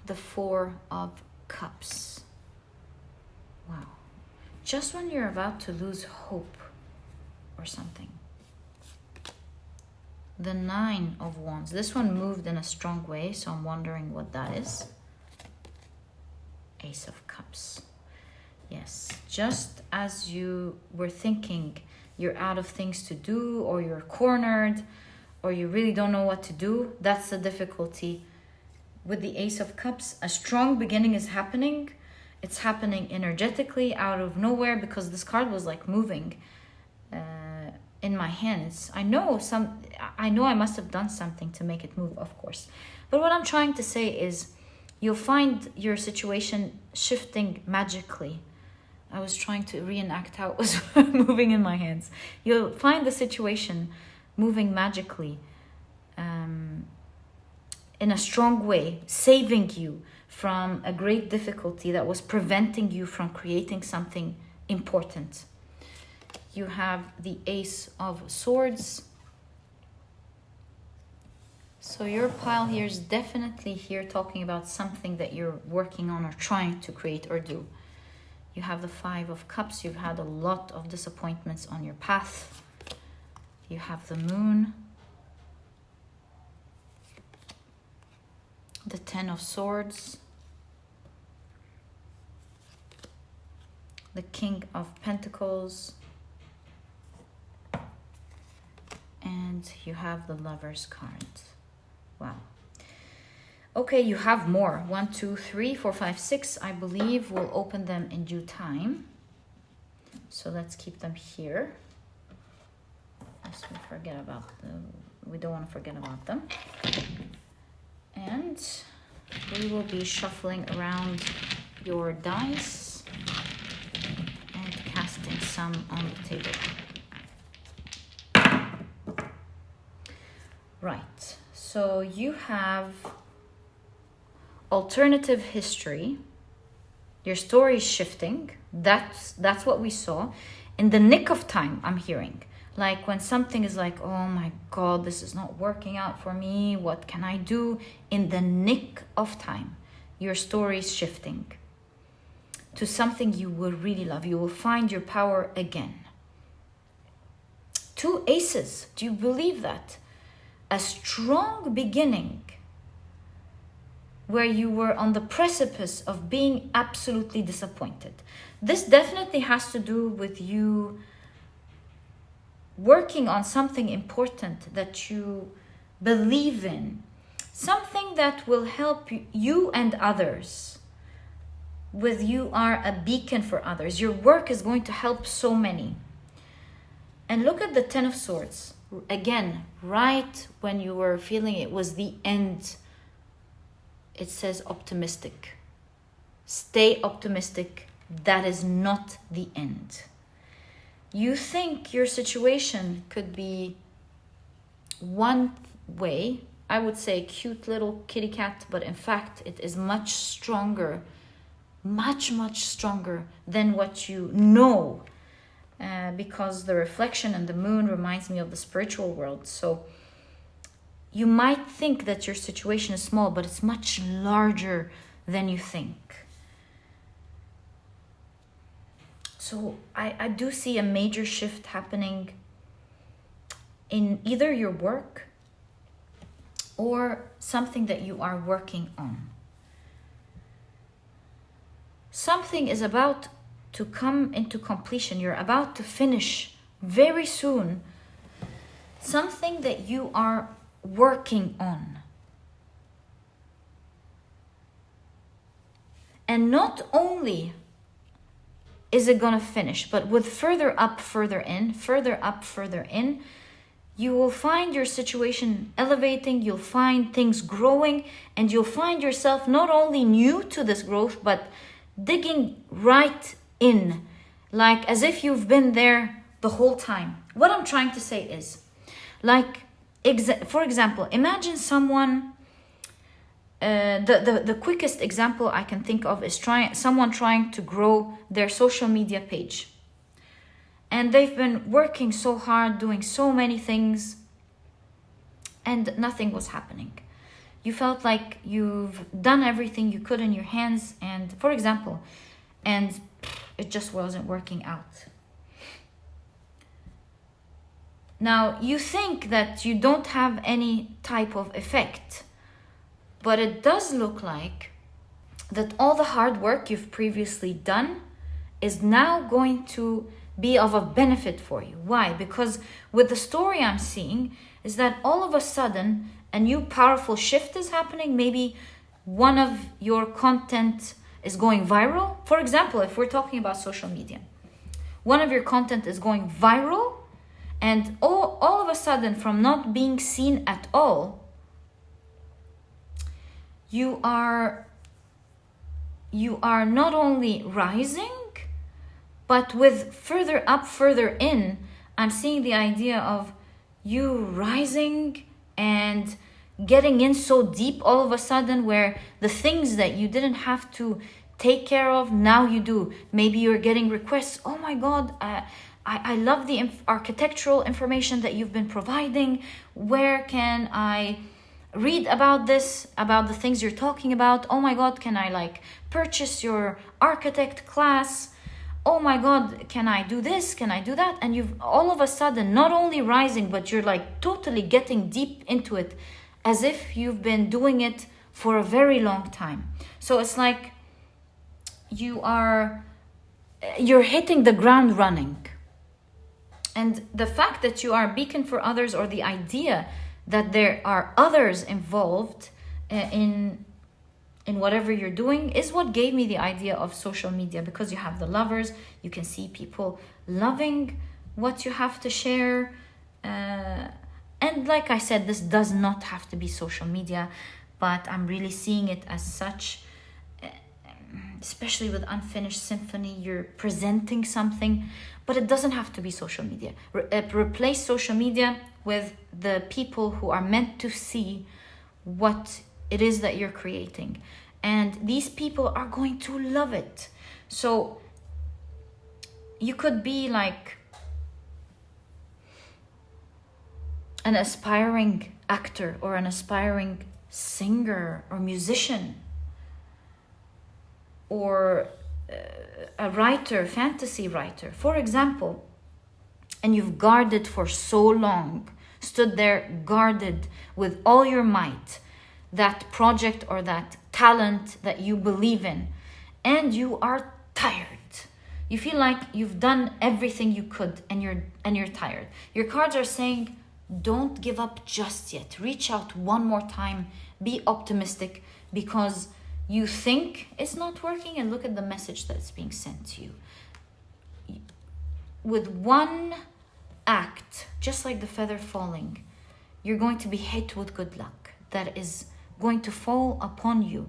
the Four of Cups. Wow. Just when you're about to lose hope or something. The Nine of Wands. This one moved in a strong way, so I'm wondering what that is. Ace of Cups. Yes, just as you were thinking you're out of things to do, or you're cornered, or you really don't know what to do, that's the difficulty. With the Ace of Cups, a strong beginning is happening. It's happening energetically out of nowhere because this card was like moving in my hands. I know I must have done something to make it move, of course. But what I'm trying to say is you'll find your situation shifting magically. I was trying to reenact how it was moving in my hands. You'll find the situation moving magically in a strong way, saving you from a great difficulty that was preventing you from creating something important. You have the Ace of Swords. So your pile here is definitely here talking about something that you're working on or trying to create or do. You have the Five of Cups. You've had a lot of disappointments on your path. You have the Moon. The Ten of Swords. The King of Pentacles. And you have the Lover's card. Wow. Okay, you have more. 1, 2, 3, 4, 5, 6. I believe we'll open them in due time. So let's keep them here. Lest we forget about we don't want to forget about them. And we will be shuffling around your dice and casting some on the table. Right, so you have alternative history. Your story is shifting. That's what we saw. In the nick of time, I'm hearing. Like when something is like, oh my God, this is not working out for me. What can I do? In the nick of time, your story is shifting to something you will really love. You will find your power again. 2 aces. Do you believe that? A strong beginning where you were on the precipice of being absolutely disappointed. This definitely has to do with you working on something important that you believe in, something that will help you and others. With you are a beacon for others. Your work is going to help so many. And look at the 10 of Swords. Again, right when you were feeling it was the end, it says optimistic. Stay optimistic. That is not the end. You think your situation could be one way. I would say cute little kitty cat, but in fact it is much stronger, much stronger than what you know. Because the reflection and the moon reminds me of the spiritual world. So you might think that your situation is small, but it's much larger than you think. So I do see a major shift happening in either your work or something that you are working on. Something is about to come into completion. You're about to finish very soon something that you are working on. And not only is it gonna finish, but with further up, further in, you will find your situation elevating, you'll find things growing, and you'll find yourself not only new to this growth, but digging right in, like as if you've been there the whole time. What I'm trying to say is, like, for example, imagine someone, the quickest example I can think of is someone trying to grow their social media page. And they've been working so hard, doing so many things, and nothing was happening. You felt like you've done everything you could in your hands, and for example, and it just wasn't working out. Now, you think that you don't have any type of effect, but it does look like that all the hard work you've previously done is now going to be of a benefit for you. Why? Because with the story I'm seeing is that all of a sudden a new powerful shift is happening. Maybe one of your content is going viral. For example, if we're talking about social media, one of your content is going viral, and all of a sudden, from not being seen at all, you are not only rising, but with further up, further in, I'm seeing the idea of you rising and getting in so deep all of a sudden, where the things that you didn't have to take care of, now you do. Maybe you're getting requests. Oh my God, I love the architectural information that you've been providing. Where can I read about this, about the things you're talking about? Oh my God, can I purchase your architect class? Oh my God, can I do this? Can I do that? And you've all of a sudden not only rising, but you're totally getting deep into it, as if you've been doing it for a very long time. So it's like you're hitting the ground running. And the fact that you are a beacon for others, or the idea that there are others involved in whatever you're doing, is what gave me the idea of social media. Because you have the lovers, you can see people loving what you have to share, And like I said, this does not have to be social media, but I'm really seeing it as such, especially with Unfinished Symphony. You're presenting something, but it doesn't have to be social media. Replace social media with the people who are meant to see what it is that you're creating. And these people are going to love it. So you could be like an aspiring actor or an aspiring singer or musician, or a writer, fantasy writer, for example, and you've guarded for so long, stood there guarded with all your might, that project or that talent that you believe in, and you are tired. You feel like you've done everything you could, and you're tired. Your cards are saying, don't give up just yet. Reach out one more time. Be optimistic, because you think it's not working, and look at the message that's being sent to you. With one act, just like the feather falling, you're going to be hit with good luck that is going to fall upon you.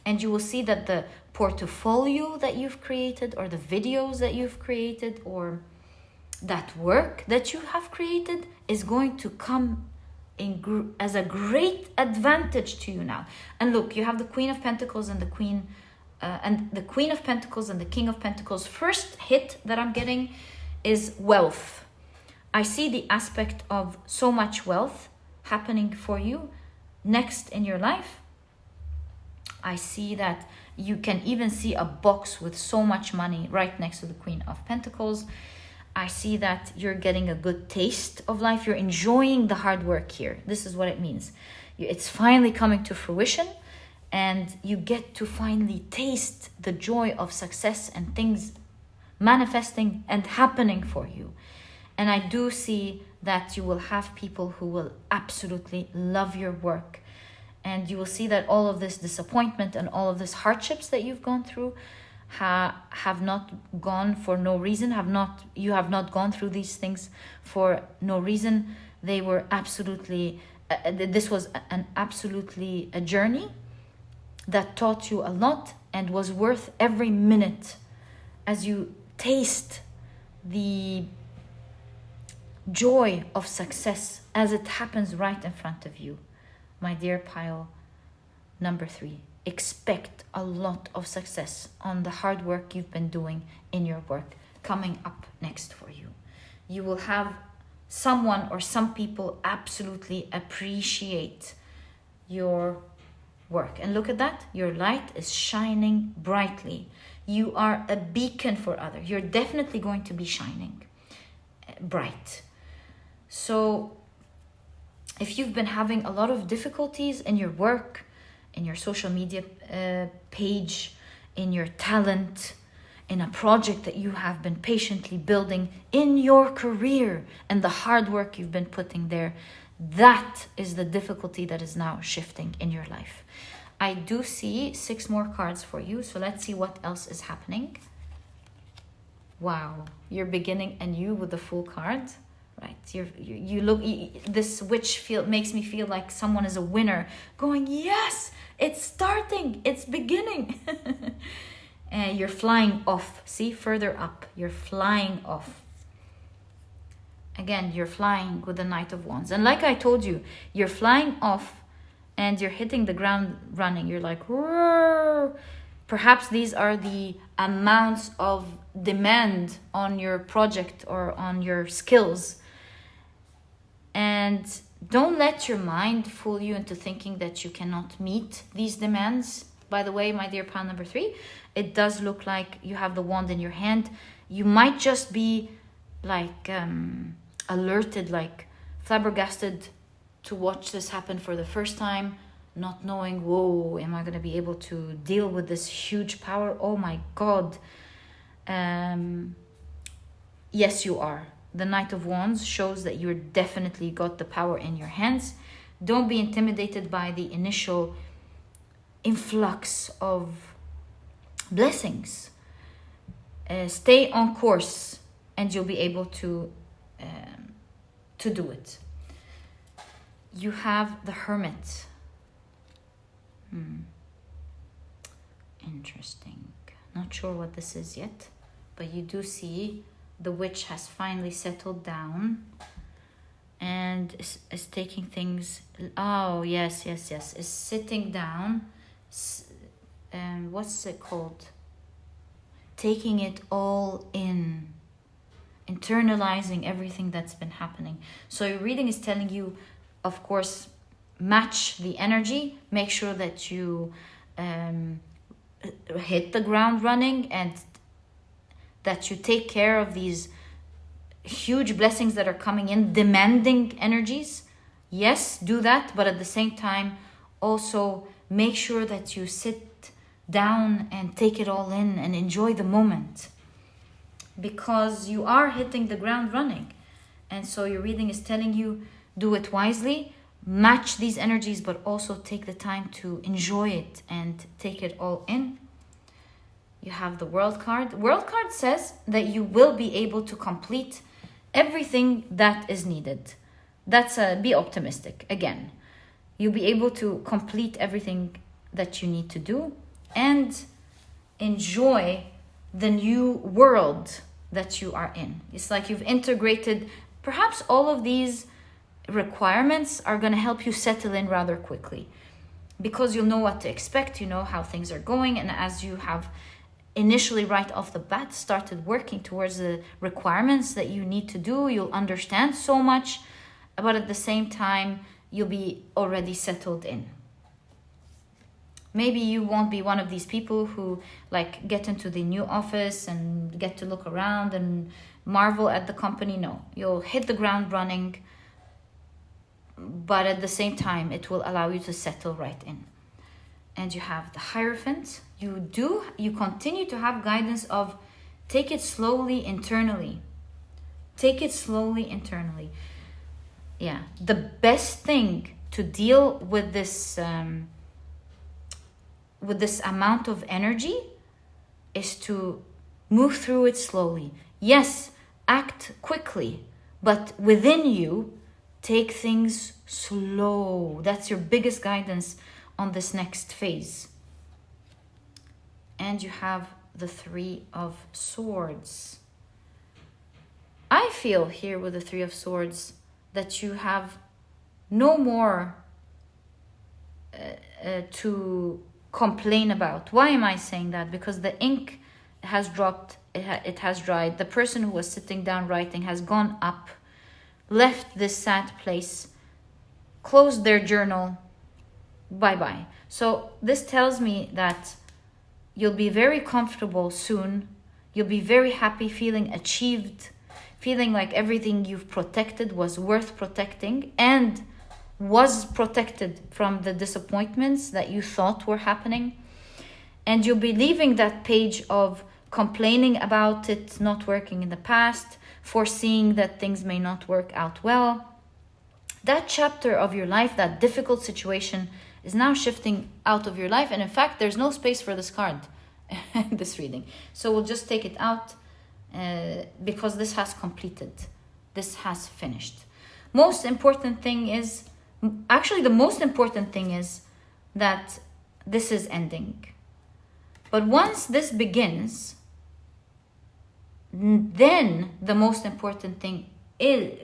And you will see that the portfolio that you've created, or the videos that you've created, or that work that you have created is going to come in as a great advantage to you now. And look, you have the Queen of Pentacles and the Queen of Pentacles and the King of Pentacles. First hit that I'm getting is wealth. I see the aspect of so much wealth happening for you next in your life. I see that you can even see a box with so much money right next to the Queen of Pentacles. I see that you're getting a good taste of life. You're enjoying the hard work here. This is what it means. It's finally coming to fruition, and you get to finally taste the joy of success and things manifesting and happening for you. And I do see that you will have people who will absolutely love your work. And you will see that all of this disappointment and all of this hardships that you've gone through have not gone for no reason. You have not gone through these things for no reason. They were absolutely, this was absolutely a journey that taught you a lot and was worth every minute as you taste the joy of success as it happens right in front of you. My dear pile number 3, expect a lot of success on the hard work you've been doing in your work coming up next for you. You will have someone or some people absolutely appreciate your work. And look at that, your light is shining brightly. You are a beacon for others. You're definitely going to be shining bright. So if you've been having a lot of difficulties in your work, in your social media page, in your talent, in a project that you have been patiently building, in your career and the hard work you've been putting there, that is the difficulty that is now shifting in your life. I do see 6 more cards for you, so let's see what else is happening. Wow, you're beginning anew with the Fool card. Right, you look. This witch makes me feel like someone is a winner, going, yes, it's starting, it's beginning. And you're flying off. See, further up, you're flying off. Again, you're flying with the Knight of Wands, and like I told you, you're flying off, and you're hitting the ground running. You're like, roar. Perhaps these are the amounts of demand on your project or on your skills. And don't let your mind fool you into thinking that you cannot meet these demands. By the way, my dear pile number 3, it does look like you have the wand in your hand. You might just be like alerted, like flabbergasted to watch this happen for the first time, not knowing, whoa, am I going to be able to deal with this huge power? Oh my God. Yes, you are. The Knight of Wands shows that you're definitely got the power in your hands. Don't be intimidated by the initial influx of blessings. Stay on course, and you'll be able to do it. you have the Hermit. Interesting. Not sure what this is yet, but you do see the witch has finally settled down and is taking things. Oh, yes. Is sitting down. And what's it called? Taking it all in. Internalizing everything that's been happening. So your reading is telling you, of course, match the energy. Make sure that you hit the ground running and that you take care of these huge blessings that are coming in, demanding energies. Yes, do that, but at the same time, also make sure that you sit down and take it all in and enjoy the moment, because you are hitting the ground running. And so your reading is telling you, do it wisely, match these energies, but also take the time to enjoy it and take it all in. You have the World card. World card says that you will be able to complete everything that is needed. That's be optimistic. Again, you'll be able to complete everything that you need to do and enjoy the new world that you are in. It's like you've integrated, perhaps all of these requirements are going to help you settle in rather quickly, because you'll know what to expect, you know how things are going, and as you have initially right off the bat started working towards the requirements that you need to do, you'll understand so much, but at the same time you'll be already settled in. Maybe you won't be one of these people who like get into the new office and get to look around and marvel at the company. No, you'll hit the ground running, but at the same time it will allow you to settle right in. And you have the Hierophant. You continue to have guidance of take it slowly internally. Take it slowly internally. Yeah, the best thing to deal with this amount of energy is to move through it slowly. Yes, act quickly, but within you, take things slow. That's your biggest guidance on this next phase. And you have the Three of Swords. I feel here with the Three of Swords that you have no more to complain about. Why am I saying that? Because the ink has dropped, it has dried. The person who was sitting down writing has gone up, left this sad place, closed their journal, bye-bye. So this tells me that you'll be very comfortable soon. You'll be very happy, feeling achieved, feeling like everything you've protected was worth protecting and was protected from the disappointments that you thought were happening. And you'll be leaving that page of complaining about it not working in the past, foreseeing that things may not work out well. That chapter of your life, that difficult situation, is now shifting out of your life. And in fact, there's no space for this card in this reading. So we'll just take it out because this has completed. This has finished. Most important thing is, actually the most important thing is that this is ending. But once this begins, then the most important thing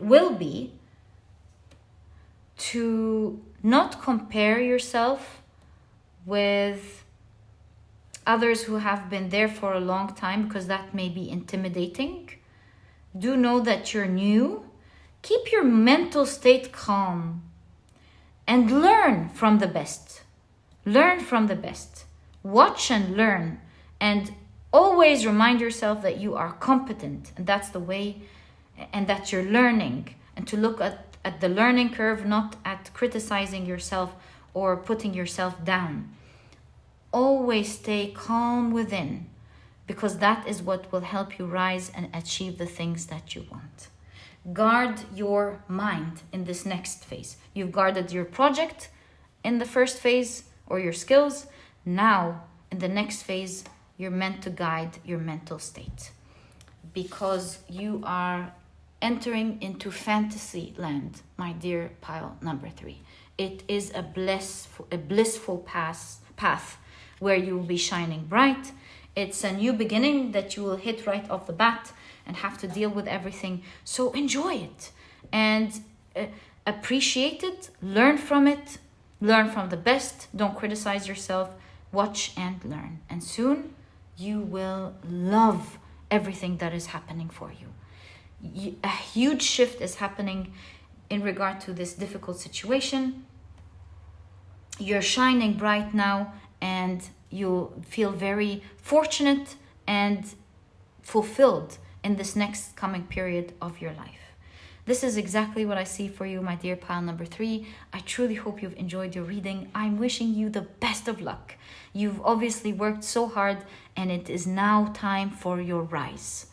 will be to not compare yourself with others who have been there for a long time, because that may be intimidating. Do know that you're new. Keep your mental state calm and learn from the best. Learn from the best. Watch and learn, and always remind yourself that you are competent, and that's the way, and that you're learning, and to look at the learning curve, not at criticizing yourself or putting yourself down. Always stay calm within, because that is what will help you rise and achieve the things that you want. Guard your mind in this next phase. You've guarded your project in the first phase, or your skills. Now, in the next phase, you're meant to guide your mental state, because you are entering into fantasy land, my dear pile number 3. It is a blissful path where you will be shining bright. It's a new beginning that you will hit right off the bat and have to deal with everything. So enjoy it and appreciate it, learn from it, learn from the best. Don't criticize yourself, watch and learn. And soon you will love everything that is happening for you. A huge shift is happening in regard to this difficult situation. You're shining bright now and you'll feel very fortunate and fulfilled in this next coming period of your life. This is exactly what I see for you, my dear pile number 3. I truly hope you've enjoyed your reading. I'm wishing you the best of luck. You've obviously worked so hard and it is now time for your rise.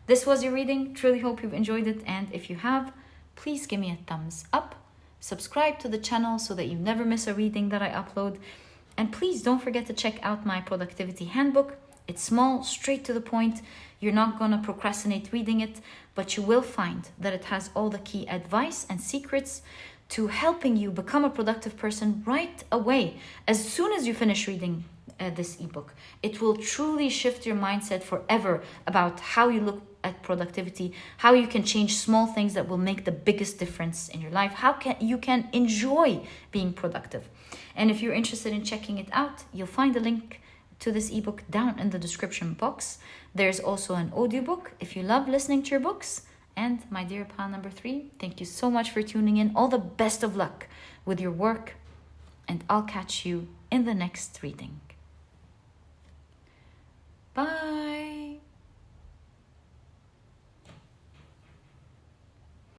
This was your reading. Truly hope you've enjoyed it. And if you have, please give me a thumbs up. Subscribe to the channel so that you never miss a reading that I upload. And please don't forget to check out my productivity handbook. It's small, straight to the point. You're not going to procrastinate reading it, but you will find that it has all the key advice and secrets to helping you become a productive person right away. As soon as you finish reading this ebook, it will truly shift your mindset forever about how you look at productivity, how you can change small things that will make the biggest difference in your life, how you can enjoy being productive. And if you're interested in checking it out, you'll find a link to this ebook down in the description box. There's also an audiobook if you love listening to your books. And my dear pile number 3, thank you so much for tuning in. All the best of luck with your work, and I'll catch you in the next reading. Bye.